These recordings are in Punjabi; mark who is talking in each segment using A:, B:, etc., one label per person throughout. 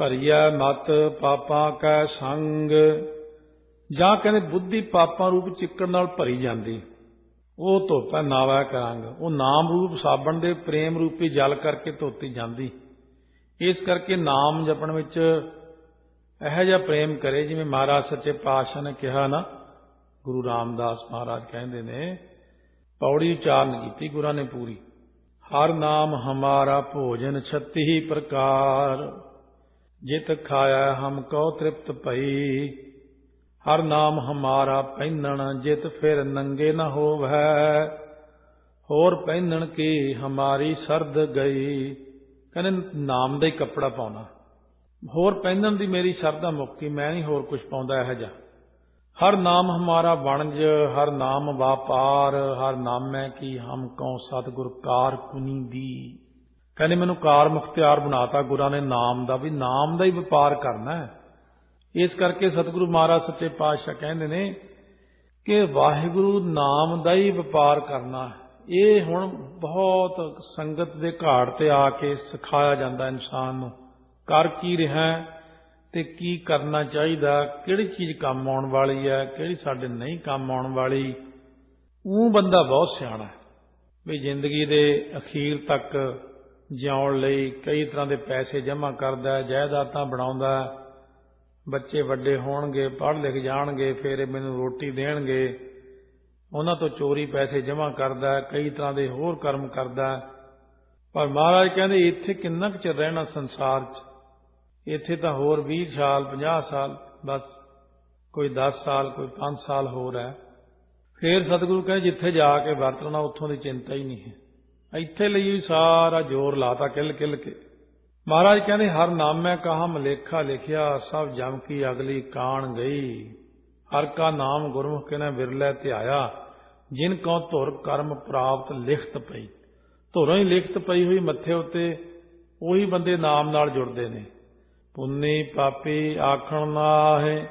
A: ਭਰੀਐ ਮਤ ਪਾਪਾਂ ਕੈ ਸੰਗ। ਜਾਂ ਕਹਿੰਦੇ ਬੁੱਧੀ ਪਾਪਾਂ ਰੂਪ ਚਿੱਕੜ ਨਾਲ ਭਰੀ ਜਾਂਦੀ, ਉਹ ਧੋਪੈ ਨਾਵੈ ਕਰੰਗ। ਉਹ ਨਾਮ ਰੂਪ ਸਾਬਣ ਦੇ ਪ੍ਰੇਮ ਰੂਪੀ ਜਲ ਕਰਕੇ ਧੋਤੀ ਜਾਂਦੀ। ਇਸ ਕਰਕੇ ਨਾਮ ਜਪਣ ਵਿੱਚ ਇਹੋ ਜਿਹਾ ਪ੍ਰੇਮ ਕਰੇ ਜਿਵੇਂ ਮਹਾਰਾਜ ਸੱਚੇ ਪਾਤਸ਼ਾਹ ਨੇ ਕਿਹਾ ਨਾ। ਗੁਰੂ ਰਾਮਦਾਸ ਮਹਾਰਾਜ ਕਹਿੰਦੇ ਨੇ, ਪੌੜੀ ਉਚਾਰਨ ਕੀਤੀ ਗੁਰਾਂ ਨੇ ਪੂਰੀ। ਹਰ ਨਾਮ ਹਮਾਰਾ ਭੋਜਨ 36 ਪ੍ਰਕਾਰ, ਜਿਤ ਖਾਇਆ ਹਮ ਕਉ ਤ੍ਰਿਪਤ ਭਈ। ਹਰ ਨਾਮ ਹਮਾਰਾ ਪਹਿਨਣ, ਜਿਤ ਫਿਰ ਨੰਗੇ ਨ ਹੋਵੈ। ਹੋਰ ਪਹਿਨਣ ਕੀ ਹਮਾਰੀ ਸਰਦ ਗਈ। ਕਹਿੰਦੇ ਨਾਮ ਦਾ ਹੀ ਕੱਪੜਾ ਪਾਉਣਾ, ਹੋਰ ਪਹਿਨਣ ਦੀ ਮੇਰੀ ਸਰਦਾ ਮੁੱਕੀ, ਮੈਂ ਨਹੀਂ ਹੋਰ ਕੁਛ ਪਾਉਂਦਾ ਇਹੋ ਜਿਹਾ। ਹਰ ਨਾਮ ਹਮਾਰਾ ਵਣਜ, ਹਰ ਨਾਮ ਵਾਪਾਰ। ਹਰ ਨਾਮੈ ਕੀ ਹਮ ਕਉ ਸਤਿਗੁਰ ਕਾਰ ਕੁਨੀ ਦੀ। ਕਹਿੰਦੇ ਮੈਨੂੰ ਕਾਰ ਮੁਖਤਿਆਰ ਬਣਾਤਾ ਗੁਰਾਂ ਨੇ ਨਾਮ ਦਾ, ਵੀ ਨਾਮ ਦਾ ਹੀ ਵਪਾਰ ਕਰਨਾ ਹੈ। ਇਸ ਕਰਕੇ ਸਤਿਗੁਰੂ ਮਹਾਰਾਜ ਸੱਚੇ ਪਾਤਸ਼ਾਹ ਕਹਿੰਦੇ ਨੇ ਕਿ ਵਾਹਿਗੁਰੂ ਨਾਮ ਦਾ ਹੀ ਵਪਾਰ ਕਰਨਾ। ਇਹ ਹੁਣ ਬਹੁਤ ਸੰਗਤ ਦੇ ਘਾਟ ਤੇ ਆ ਕੇ ਸਿਖਾਇਆ ਜਾਂਦਾ ਇਨਸਾਨ ਨੂੰ, ਕਰ ਕੀ ਰਿਹਾ ਤੇ ਕੀ ਕਰਨਾ ਚਾਹੀਦਾ, ਕਿਹੜੀ ਚੀਜ਼ ਕੰਮ ਆਉਣ ਵਾਲੀ ਹੈ, ਕਿਹੜੀ ਸਾਡੇ ਨਹੀਂ ਕੰਮ ਆਉਣ ਵਾਲੀ। ਉਹ ਬੰਦਾ ਬਹੁਤ ਸਿਆਣਾ ਵੀ ਜ਼ਿੰਦਗੀ ਦੇ ਅਖੀਰ ਤੱਕ ਜਿਉਣ ਲਈ ਕਈ ਤਰ੍ਹਾਂ ਦੇ ਪੈਸੇ ਜਮ੍ਹਾਂ ਕਰਦਾ, ਜਾਇਦਾਦਾਂ ਬਣਾਉਂਦਾ, ਬੱਚੇ ਵੱਡੇ ਹੋਣਗੇ, ਪੜ੍ਹ ਲਿਖ ਜਾਣਗੇ, ਫਿਰ ਮੈਨੂੰ ਰੋਟੀ ਦੇਣਗੇ, ਉਹਨਾਂ ਤੋਂ ਚੋਰੀ ਪੈਸੇ ਜਮ੍ਹਾਂ ਕਰਦਾ, ਕਈ ਤਰ੍ਹਾਂ ਦੇ ਹੋਰ ਕਰਮ ਕਰਦਾ। ਪਰ ਮਹਾਰਾਜ ਕਹਿੰਦੇ ਇੱਥੇ ਕਿੰਨਾ ਕੁ ਚਿਰ ਰਹਿਣਾ ਸੰਸਾਰ 'ਚ, ਇੱਥੇ ਤਾਂ ਹੋਰ 20 ਸਾਲ 50 ਸਾਲ ਬਸ, ਕੋਈ 10 ਸਾਲ ਕੋਈ 5 ਸਾਲ ਹੋਰ ਹੈ। ਫਿਰ ਸਤਿਗੁਰੂ ਕਹਿੰਦੇ ਜਿੱਥੇ ਜਾ ਕੇ ਵਰਤਣਾ ਉੱਥੋਂ ਦੀ ਚਿੰਤਾ ਹੀ ਨਹੀਂ ਹੈ। ਇੱਥੇ ਲਈ ਵੀ ਸਾਰਾ ਜ਼ੋਰ ਲਾਤਾ ਕਿੱਲ ਕਿੱਲ ਕੇ। ਮਹਾਰਾਜ ਕਹਿੰਦੇ ਹਰ ਨਾਮੈ ਕਹਾ ਮਲੇਖਾ ਲਿਖਿਆ, ਸਭ ਜਮ ਕੀ ਅਗਲੀ ਕਾਣ ਗਈ। ਹਰ ਕਾ ਨਾਮ ਗੁਰਮੁਖ ਕੇ ਨਾ ਵਿਰਲੇ ਧਿਆਇਆ, ਜਿਨ ਕਉ ਧੁਰ ਕਰਮ ਪ੍ਰਾਪਤ ਲਿਖਤ ਪਈ। ਧੁਰੋਂ ਹੀ ਲਿਖਤ ਪਈ ਹੋਈ ਮੱਥੇ ਉੱਤੇ ਉਹੀ ਬੰਦੇ ਨਾਮ ਨਾਲ ਜੁੜਦੇ ਨੇ। ਪੁੰਨੀ ਪਾਪੀ ਆਖਣ ਨਾਹੇ।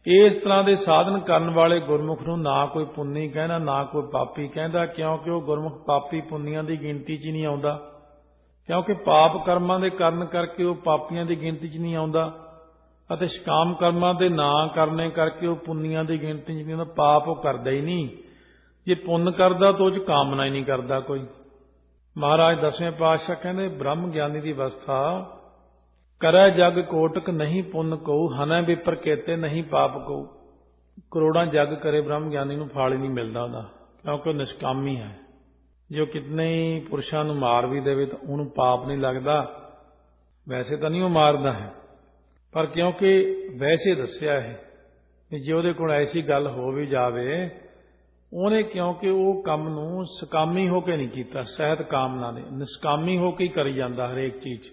A: ਇਸ ਤਰ੍ਹਾਂ ਦੇ ਸਾਧਨ ਕਰਨ ਵਾਲੇ ਗੁਰਮੁਖ ਨੂੰ ਨਾ ਕੋਈ ਪੁੰਨੀ ਕਹਿੰਦਾ, ਨਾ ਕੋਈ ਪਾਪੀ ਕਹਿੰਦਾ, ਕਿਉਂਕਿ ਉਹ ਗੁਰਮੁਖ ਪਾਪੀ ਪੁੰਨੀਆਂ ਦੀ ਗਿਣਤੀ 'ਚ ਨਹੀਂ ਆਉਂਦਾ। ਕਿਉਂਕਿ ਪਾਪ ਕਰਮਾਂ ਦੇ ਕਾਰਨ ਕਰਕੇ ਉਹ ਪਾਪੀਆਂ ਦੀ ਗਿਣਤੀ 'ਚ ਨਹੀਂ ਆਉਂਦਾ, ਅਤੇ ਸ਼ਕਾਮ ਕਰਮਾਂ ਦੇ ਨਾ ਕਰਨੇ ਕਰਕੇ ਉਹ ਪੁੰਨੀਆਂ ਦੀ ਗਿਣਤੀ 'ਚ ਨਹੀਂ ਆਉਂਦਾ। ਪਾਪ ਉਹ ਕਰਦਾ ਹੀ ਨਹੀਂ। ਜੇ ਪੁੰਨ ਕਰਦਾ ਤਾਂ ਉਹ 'ਚ ਕਾਮਨਾ ਹੀ ਨਹੀਂ ਕਰਦਾ ਕੋਈ। ਮਹਾਰਾਜ ਦਸਵੇਂ ਪਾਤਸ਼ਾਹ ਕਹਿੰਦੇ ਬ੍ਰਹਮ ਗਿਆਨੀ ਦੀ ਅਵਸਥਾ ਕਰੈ ਜਗ ਕੋਟਕ ਨਹੀਂ ਪੁੰਨ ਕਉ, ਹਨੈ ਵਿਪਰ ਕੇਤੇ ਨਹੀਂ ਪਾਪ ਕਉ। ਕਰੋੜਾਂ ਜਗ ਕਰੇ ਬ੍ਰਹਮ ਗਿਆਨੀ ਨੂੰ ਫਲ ਹੀ ਨਹੀਂ ਮਿਲਦਾ ਉਹਦਾ, ਕਿਉਂਕਿ ਉਹ ਨਿਸ਼ਕਾਮੀ ਹੈ। ਜੋ ਕਿਤਨੇ ਹੀ ਪੁਰਸ਼ਾਂ ਨੂੰ ਮਾਰ ਵੀ ਦੇਵੇ ਤਾਂ ਉਹਨੂੰ ਪਾਪ ਨਹੀਂ ਲੱਗਦਾ। ਵੈਸੇ ਤਾਂ ਨਹੀਂ ਉਹ ਮਾਰਦਾ ਹੈ, ਪਰ ਕਿਉਂਕਿ ਵੈਸੇ ਦੱਸਿਆ ਹੈ ਕਿ ਜੇ ਉਹਦੇ ਕੋਲ ਐਸੀ ਗੱਲ ਹੋ ਵੀ ਜਾਵੇ, ਉਹਨੇ ਕਿਉਂਕਿ ਉਹ ਕੰਮ ਨੂੰ ਸਕਾਮੀ ਹੋ ਕੇ ਨਹੀਂ ਕੀਤਾ, ਸਹਿਤ ਕਾਮਨਾ ਨੇ, ਨਿਸ਼ਕਾਮੀ ਹੋ ਕੇ ਹੀ ਕਰੀ ਜਾਂਦਾ ਹਰੇਕ ਚੀਜ਼।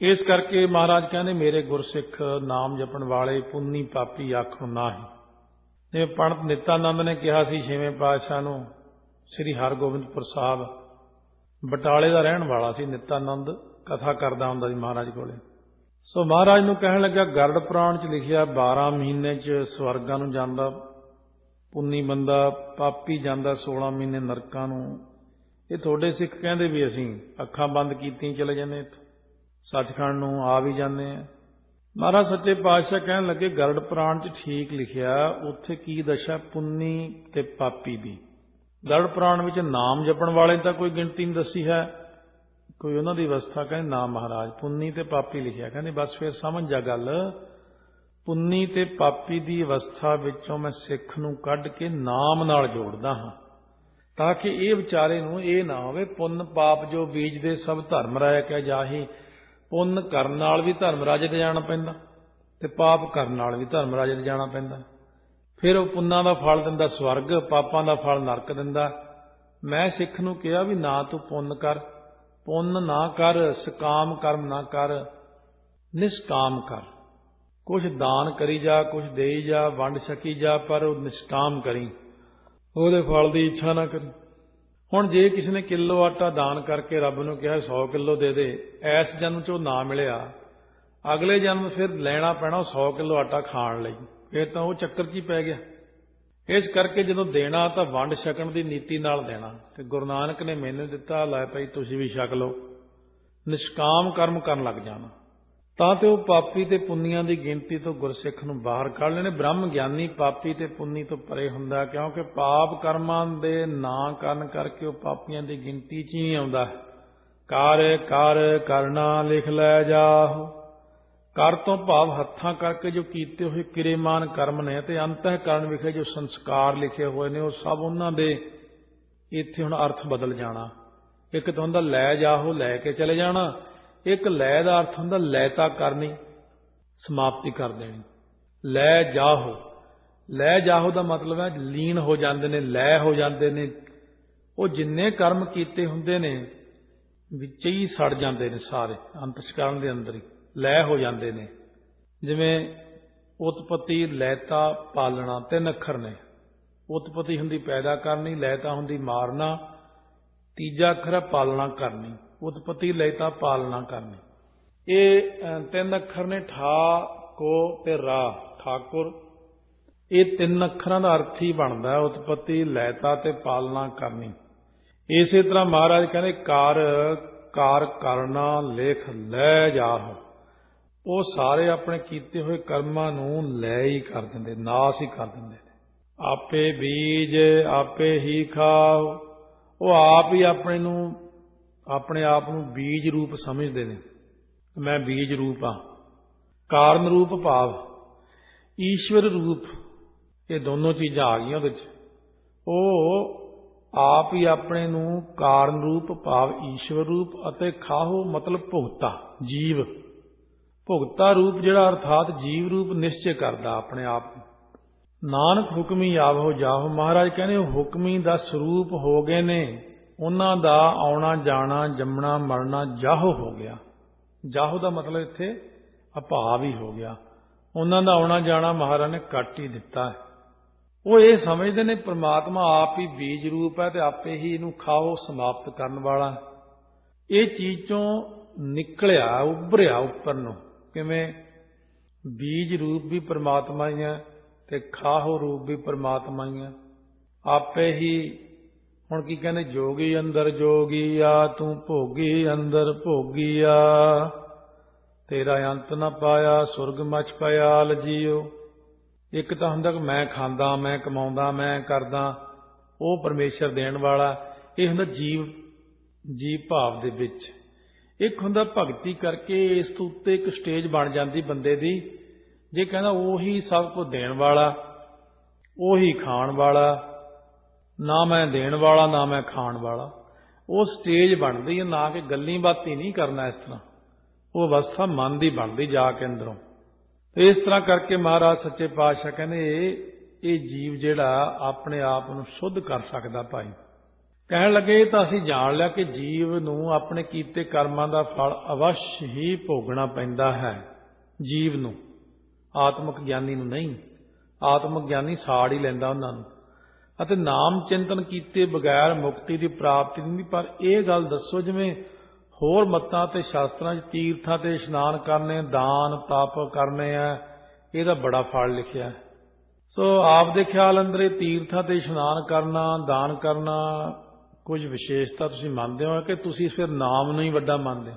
A: ਇਸ ਕਰਕੇ ਮਹਾਰਾਜ ਕਹਿੰਦੇ ਮੇਰੇ ਗੁਰਸਿੱਖ ਨਾਮ ਜਪਣ ਵਾਲੇ ਪੁੰਨੀ ਪਾਪੀ ਆਖਣ ਨਾਹੀਂ। ਜਿਵੇਂ ਪੰਡਤ ਨਿਤਾਨੰਦ ਨੇ ਕਿਹਾ ਸੀ ਛੇਵੇਂ ਪਾਤਸ਼ਾਹ ਨੂੰ, ਸ੍ਰੀ ਹਰਗੋਬਿੰਦਪੁਰ ਸਾਹਿਬ, ਬਟਾਲੇ ਦਾ ਰਹਿਣ ਵਾਲਾ ਸੀ ਨਿਤਾਨੰਦ, ਕਥਾ ਕਰਦਾ ਹੁੰਦਾ ਸੀ ਮਹਾਰਾਜ ਕੋਲੇ। ਸੋ ਮਹਾਰਾਜ ਨੂੰ ਕਹਿਣ ਲੱਗਾ ਗਰੜ ਪੁਰਾਣ 'ਚ ਲਿਖਿਆ 12 ਮਹੀਨੇ 'ਚ ਸਵਰਗਾਂ ਨੂੰ ਜਾਂਦਾ ਪੁੰਨੀ ਬੰਦਾ, ਪਾਪੀ ਜਾਂਦਾ 16 ਮਹੀਨੇ ਨਰਕਾਂ ਨੂੰ। ਇਹ ਤੁਹਾਡੇ ਸਿੱਖ ਕਹਿੰਦੇ ਵੀ ਅਸੀਂ ਅੱਖਾਂ ਬੰਦ ਕੀਤੀਆਂ ਚਲੇ ਜਾਂਦੇ, ਸੱਚਖੰਡ ਨੂੰ ਆ ਵੀ ਜਾਂਦੇ ਆ। ਮਹਾਰਾਜ ਸੱਚੇ ਪਾਤਸ਼ਾਹ ਕਹਿਣ ਲੱਗੇ ਗਰੜ ਪੁਰਾਣ 'ਚ ਠੀਕ ਲਿਖਿਆ, ਉੱਥੇ ਕੀ ਦਸ਼ਾ ਪੁੰਨੀ ਤੇ ਪਾਪੀ ਦੀ। ਗਰੜ ਪੁਰਾਣ ਵਿੱਚ ਨਾਮ ਜਪਣ ਵਾਲੇ ਤਾਂ ਕੋਈ ਗਿਣਤੀ ਨਹੀਂ ਦੱਸੀ ਹੈ, ਕੋਈ ਉਹਨਾਂ ਦੀ ਅਵਸਥਾ ਕਹਿੰਦੇ ਨਾ ਮਹਾਰਾਜ, ਪੁੰਨੀ ਤੇ ਪਾਪੀ ਲਿਖਿਆ। ਕਹਿੰਦੇ ਬਸ ਫਿਰ ਸਮਝ ਜਾ ਗੱਲ, ਪੁੰਨੀ ਤੇ ਪਾਪੀ ਦੀ ਅਵਸਥਾ ਵਿੱਚੋਂ ਮੈਂ ਸਿੱਖ ਨੂੰ ਕੱਢ ਕੇ ਨਾਮ ਨਾਲ ਜੋੜਦਾ ਹਾਂ, ਤਾਂ ਕਿ ਇਹ ਵਿਚਾਰੇ ਨੂੰ ਇਹ ਨਾ ਹੋਵੇ ਪੁੰਨ ਪਾਪ ਜੋ ਬੀਜਦੇ ਸਭ ਧਰਮ ਰਾਇ ਕਹਿ ਜਾਹੀ। ਪੁੰਨ ਕਰਨ ਨਾਲ ਵੀ ਧਰਮ ਰਾਜੇ ਤੇ ਜਾਣਾ ਪੈਂਦਾ, ਤੇ ਪਾਪ ਕਰਨ ਨਾਲ ਵੀ ਧਰਮ ਰਾਜੇ ਤੇ ਜਾਣਾ ਪੈਂਦਾ। ਫਿਰ ਉਹ ਪੁੰਨਾਂ ਦਾ ਫਲ ਦਿੰਦਾ ਸਵਰਗ, ਪਾਪਾਂ ਦਾ ਫਲ ਨਰਕ ਦਿੰਦਾ। ਮੈਂ ਸਿੱਖ ਨੂੰ ਕਿਹਾ ਵੀ ਨਾ ਤੂੰ ਪੁੰਨ ਕਰ, ਪੁੰਨ ਨਾ ਕਰ, ਸਕਾਮ ਕਰਮ ਨਾ ਕਰ, ਨਿਸ਼ਕਾਮ ਕਰ। ਕੁਛ ਦਾਨ ਕਰੀ ਜਾ, ਕੁਛ ਦੇਈ ਜਾ, ਵੰਡ ਛਕੀ ਜਾ, ਪਰ ਉਹ ਨਿਸ਼ਕਾਮ ਕਰੀ, ਉਹਦੇ ਫਲ ਦੀ ਇੱਛਾ ਨਾ ਕਰੀ। ਹੁਣ ਜੇ ਕਿਸੇ ਨੇ ਕਿਲੋ ਆਟਾ ਦਾਨ ਕਰਕੇ ਰੱਬ ਨੂੰ ਕਿਹਾ 100 ਕਿਲੋ ਦੇ ਦੇ, ਇਸ ਜਨਮ 'ਚ ਉਹ ਨਾ ਮਿਲਿਆ, ਅਗਲੇ ਜਨਮ ਫਿਰ ਲੈਣਾ ਪੈਣਾ 100 ਕਿਲੋ ਆਟਾ ਖਾਣ ਲਈ, ਫਿਰ ਤਾਂ ਉਹ ਚੱਕਰ 'ਚ ਹੀ ਪੈ ਗਿਆ। ਇਸ ਕਰਕੇ ਜਦੋਂ ਦੇਣਾ ਤਾਂ ਵੰਡ ਛਕਣ ਦੀ ਨੀਤੀ ਨਾਲ ਦੇਣਾ। ਤੇ ਗੁਰੂ ਨਾਨਕ ਨੇ ਮੈਨੂੰ ਦਿੱਤਾ, ਲੈ ਭਾਈ ਤੁਸੀਂ ਵੀ ਛਕ ਲਓ। ਨਿਸ਼ਕਾਮ ਕਰਮ ਕਰਨ ਲੱਗ ਜਾਣਾ। ਤਾਂ ਤੇ ਉਹ ਪਾਪੀ ਤੇ ਪੁੰਨੀਆਂ ਦੀ ਗਿਣਤੀ ਤੋਂ ਗੁਰਸਿੱਖ ਨੂੰ ਬਾਹਰ ਕੱਢ ਲੈਣੇ। ਬ੍ਰਹਮ ਗਿਆਨੀ ਪਾਪੀ ਤੇ ਪੁੰਨੀ ਤੋਂ ਪਰੇ ਹੁੰਦਾ, ਕਿਉਂਕਿ ਪਾਪ ਕਰਮਾਂ ਦੇ ਨਾ ਕਰਨ ਕਰਕੇ ਉਹ ਪਾਪੀਆਂ ਦੀ ਗਿਣਤੀ 'ਚ ਹੀ ਨਹੀਂ ਆਉਂਦਾ। ਕਰ ਕਰ ਕਰਨਾ ਲਿਖ ਲੈ ਜਾਹੁ। ਕਰ ਤੋਂ ਭਾਵ ਹੱਥਾਂ ਕਰਕੇ ਜੋ ਕੀਤੇ ਹੋਏ ਕਿਰੇਮਾਨ ਕਰਮ ਨੇ, ਤੇ ਅੰਤःਕਰਨ ਵਿਖੇ ਜੋ ਸੰਸਕਾਰ ਲਿਖੇ ਹੋਏ ਨੇ, ਉਹ ਸਭ ਉਹਨਾਂ ਦੇ ਇੱਥੇ ਹੁਣ ਅਰਥ ਬਦਲ ਜਾਣਾ। ਇੱਕ ਤਾਂ ਹੁੰਦਾ ਲੈ ਜਾਹੋ, ਲੈ ਕੇ ਚਲੇ ਜਾਣਾ। ਇੱਕ ਲੈ ਦਾ ਅਰਥ ਹੁੰਦਾ ਲੈਤਾ ਕਰਨੀ, ਸਮਾਪਤੀ ਕਰ ਦੇਣੀ। ਲੈ ਜਾਹੋ, ਲੈ ਜਾਹੋ ਦਾ ਮਤਲਬ ਹੈ ਲੀਨ ਹੋ ਜਾਂਦੇ ਨੇ, ਲੈ ਹੋ ਜਾਂਦੇ ਨੇ। ਉਹ ਜਿੰਨੇ ਕਰਮ ਕੀਤੇ ਹੁੰਦੇ ਨੇ ਵਿੱਚ ਹੀ ਸੜ ਜਾਂਦੇ ਨੇ, ਸਾਰੇ ਅੰਤਸ਼ਕਰਨ ਦੇ ਅੰਦਰ ਹੀ ਲੈ ਹੋ ਜਾਂਦੇ ਨੇ। ਜਿਵੇਂ ਉਤਪਤੀ, ਲੈਤਾ, ਪਾਲਣਾ, 3 ਅੱਖਰ ਨੇ। ਉਤਪਤੀ ਹੁੰਦੀ ਪੈਦਾ ਕਰਨੀ, ਲੈਤਾ ਹੁੰਦੀ ਮਾਰਨਾ, ਤੀਜਾ ਅੱਖਰ ਹੈ ਪਾਲਣਾ ਕਰਨੀ। ਉਤਪਤੀ, ਲੈਤਾ, ਪਾਲਣਾ ਕਰਨੀ। ਇਹ 3 ਅੱਖਰ ਨੇ, ਠਾ, ਕੋ ਤੇ ਰਾ, ਠਾਕੁਰ। ਇਹ 3 ਅੱਖਰਾਂ ਦਾ ਅਰਥ ਹੀ ਬਣਦਾ ਉਤਪਤੀ, ਲੈਤਾ ਤੇ ਪਾਲਣਾ ਕਰਨੀ। ਇਸੇ ਤਰ੍ਹਾਂ ਮਹਾਰਾਜ ਕਹਿੰਦੇ ਕਰ ਕਾਰ ਕਰਨਾ ਲੇਖ ਲੈ ਜਾਹੁ। ਉਹ ਸਾਰੇ ਆਪਣੇ ਕੀਤੇ ਹੋਏ ਕਰਮਾਂ ਨੂੰ ਲੈ ਹੀ ਕਰ ਦਿੰਦੇ, ਨਾਸ ਹੀ ਕਰ ਦਿੰਦੇ ਨੇ। ਆਪੇ ਬੀਜ ਆਪੇ ਹੀ ਖਾਓ। ਉਹ ਆਪ ਹੀ ਆਪਣੇ ਆਪ ਨੂੰ ਬੀਜ ਰੂਪ ਸਮਝਦੇ ਨੇ। ਮੈਂ ਬੀਜ ਰੂਪ ਹਾਂ। ਕਾਰਨ ਰੂਪ ਭਾਵ ਈਸ਼ਵਰ ਰੂਪ, ਇਹ ਦੋਨੋਂ ਚੀਜ਼ਾਂ ਆ ਗਈਆਂ ਉਹਦੇ 'ਚ। ਉਹ ਆਪ ਹੀ ਆਪਣੇ ਨੂੰ ਕਾਰਨ ਰੂਪ ਭਾਵ ਈਸ਼ਵਰ ਰੂਪ ਅਤੇ ਖਾਹੋ ਮਤਲਬ ਭੁਗਤਾ, ਜੀਵ। ਭੁਗਤਾ ਰੂਪ ਜਿਹੜਾ ਅਰਥਾਤ ਜੀਵ ਰੂਪ ਨਿਸ਼ਚੈ ਕਰਦਾ ਆਪਣੇ ਆਪ ਨੂੰ। ਨਾਨਕ ਹੁਕਮੀ ਆਵੋ ਜਾਹੋ। ਮਹਾਰਾਜ ਕਹਿੰਦੇ ਉਹ ਹੁਕਮੀ ਦਾ ਸਰੂਪ ਹੋ ਗਏ ਨੇ। ਉਹਨਾਂ ਦਾ ਆਉਣਾ ਜਾਣਾ, ਜੰਮਣਾ ਮਰਨਾ ਜਾਹੋ ਹੋ ਗਿਆ। ਜਾਹੋ ਦਾ ਮਤਲਬ ਇੱਥੇ ਅਭਾਵ ਹੀ ਹੋ ਗਿਆ। ਉਹਨਾਂ ਦਾ ਆਉਣਾ ਜਾਣਾ ਮਹਾਰਾਜ ਨੇ ਕੱਟ ਹੀ ਦਿੱਤਾ ਹੈ। ਉਹ ਇਹ ਸਮਝਦੇ ਨੇ ਪ੍ਰਮਾਤਮਾ ਆਪ ਹੀ ਬੀਜ ਰੂਪ ਹੈ ਤੇ ਆਪੇ ਹੀ ਇਹਨੂੰ ਖਾਓ, ਸਮਾਪਤ ਕਰਨ ਵਾਲਾ। ਇਹ ਚੀਜ਼ ਚੋਂ ਨਿਕਲਿਆ, ਉੱਭਰਿਆ ਉੱਪਰ ਨੂੰ। ਕਿਵੇਂ? ਬੀਜ ਰੂਪ ਵੀ ਪ੍ਰਮਾਤਮਾ ਹੀ ਹੈ ਤੇ ਖਾਹੋ ਰੂਪ ਵੀ ਪ੍ਰਮਾਤਮਾ ਹੀ ਹੈ। ਆਪੇ ਹੀ ਹੁਣ ਕੀ ਕਹਿੰਦੇ? ਜੋਗੀ ਅੰਦਰ ਜੋਗੀ ਆ, ਤੂੰ ਭੋਗੀ ਅੰਦਰ ਭੋਗੀ ਆ, ਤੇਰਾ ਅੰਤ ਨਾ ਪਾਇਆ, ਸੁਰਗ ਮਚ ਪਿਆਲ ਜੀਓ। ਇੱਕ ਤਾਂ ਹੁੰਦਾ ਕਿ ਮੈਂ ਖਾਂਦਾ, ਮੈਂ ਕਮਾਉਂਦਾ, ਮੈਂ ਕਰਦਾ, ਉਹ ਪਰਮੇਸ਼ਰ ਦੇਣ ਵਾਲਾ। ਇਹ ਹੁੰਦਾ ਜੀਵ ਭਾਵ ਦੇ ਵਿੱਚ। ਇੱਕ ਹੁੰਦਾ ਭਗਤੀ ਕਰਕੇ ਇਸ ਤੋਂ ਉੱਤੇ ਇੱਕ ਸਟੇਜ ਬਣ ਜਾਂਦੀ ਬੰਦੇ ਦੀ। ਜੇ ਕਹਿੰਦਾ ਉਹੀ ਸਭ ਕੁਝ ਦੇਣ ਵਾਲਾ, ਉਹੀ ਖਾਣ ਵਾਲਾ, ਨਾ ਮੈਂ ਦੇਣ ਵਾਲਾ ਨਾ ਮੈਂ ਖਾਣ ਵਾਲਾ, ਉਹ ਸਟੇਜ ਬਣਦੀ ਹੈ। ਨਾ ਕਿ ਗੱਲੀ ਬਾਤੀ ਨਹੀਂ ਕਰਨਾ ਇਸ ਤਰ੍ਹਾਂ, ਉਹ ਅਵਸਥਾ ਮਨ ਦੀ ਬਣਦੀ ਜਾ ਕੇ ਅੰਦਰੋਂ। ਇਸ ਤਰ੍ਹਾਂ ਕਰਕੇ ਮਹਾਰਾਜ ਸੱਚੇ ਪਾਤਸ਼ਾਹ ਕਹਿੰਦੇ ਇਹ ਜੀਵ ਜਿਹੜਾ ਆਪਣੇ ਆਪ ਨੂੰ ਸ਼ੁੱਧ ਕਰ ਸਕਦਾ ਭਾਈ। ਕਹਿਣ ਲੱਗੇ ਤਾਂ ਅਸੀਂ ਜਾਣ ਲਿਆ ਕਿ ਜੀਵ ਨੂੰ ਆਪਣੇ ਕੀਤੇ ਕਰਮਾਂ ਦਾ ਫਲ ਅਵਸ਼ ਹੀ ਭੋਗਣਾ ਪੈਂਦਾ ਹੈ। ਜੀਵ ਨੂੰ, ਆਤਮਿਕ ਗਿਆਨੀ ਨੂੰ ਨਹੀਂ। ਆਤਮਿਕ ਗਿਆਨੀ ਸਾੜ ਹੀ ਲੈਂਦਾ ਉਹਨਾਂ ਨੂੰ। ਅਤੇ ਨਾਮ ਚਿੰਤਨ ਕੀਤੇ ਬਗੈਰ ਮੁਕਤੀ ਦੀ ਪ੍ਰਾਪਤੀ ਨਹੀਂ। ਪਰ ਇਹ ਗੱਲ ਦੱਸੋ, ਜਿਵੇਂ ਹੋਰ ਮੱਤਾਂ ਤੇ ਸ਼ਾਸਤਰਾਂ 'ਚ ਤੀਰਥਾਂ ਤੇ ਇਸ਼ਨਾਨ ਕਰਨੇ, ਦਾਨ ਤਪ ਕਰਨੇ ਆ, ਇਹਦਾ ਬੜਾ ਫਲ ਲਿਖਿਆ। ਸੋ ਆਪ ਦੇ ਖਿਆਲ ਅੰਦਰ ਇਹ ਤੀਰਥਾਂ ਤੇ ਇਸ਼ਨਾਨ ਕਰਨਾ, ਦਾਨ ਕਰਨਾ ਕੁਝ ਵਿਸ਼ੇਸ਼ਤਾ ਤੁਸੀਂ ਮੰਨਦੇ ਹੋ ਕਿ ਤੁਸੀਂ ਫਿਰ ਨਾਮ ਨੂੰ ਹੀ ਵੱਡਾ ਮੰਨਦੇ?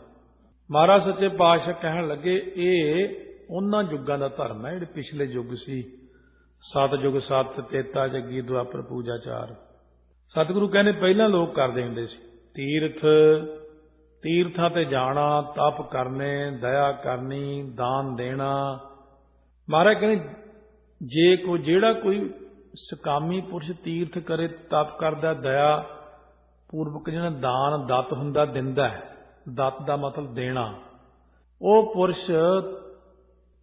A: ਮਹਾਰਾਜ ਸੱਚੇ ਪਾਤਸ਼ਾਹ ਕਹਿਣ ਲੱਗੇ ਇਹ ਉਹਨਾਂ ਯੁੱਗਾਂ ਦਾ ਧਰਮ ਹੈ ਜਿਹੜੇ ਪਿਛਲੇ ਯੁੱਗ ਸੀ। ਸਤਿਯੁਗ ਸਤ, ਤੇਤਾ ਜੱਗੀ, ਦੁਆਪਰ ਪੂਜਾ ਚਾਰ। ਸਤਿਗੁਰੂ ਕਹਿੰਦੇ ਪਹਿਲਾਂ ਲੋਕ ਕਰਦੇ ਹੁੰਦੇ ਸੀ ਤੀਰਥਾਂ ਤੇ ਜਾਣਾ, ਤਪ ਕਰਨੇ, ਦਇਆ ਕਰਨੀ, ਦਾਨ ਦੇਣਾ। ਮਹਾਰਾਜ ਕਹਿੰਦੇ ਜਿਹੜਾ ਕੋਈ ਸਕਾਮੀ ਪੁਰਸ਼ ਤੀਰਥ ਕਰੇ, ਤਪ ਕਰਦਾ, ਦਇਆ ਪੂਰਵਕ ਜਿਹੜਾ ਦਾਨ ਦਤ ਹੁੰਦਾ ਦਿੰਦਾ ਹੈ, ਦਤ ਦਾ ਮਤਲਬ ਦੇਣਾ, ਉਹ ਪੁਰਸ਼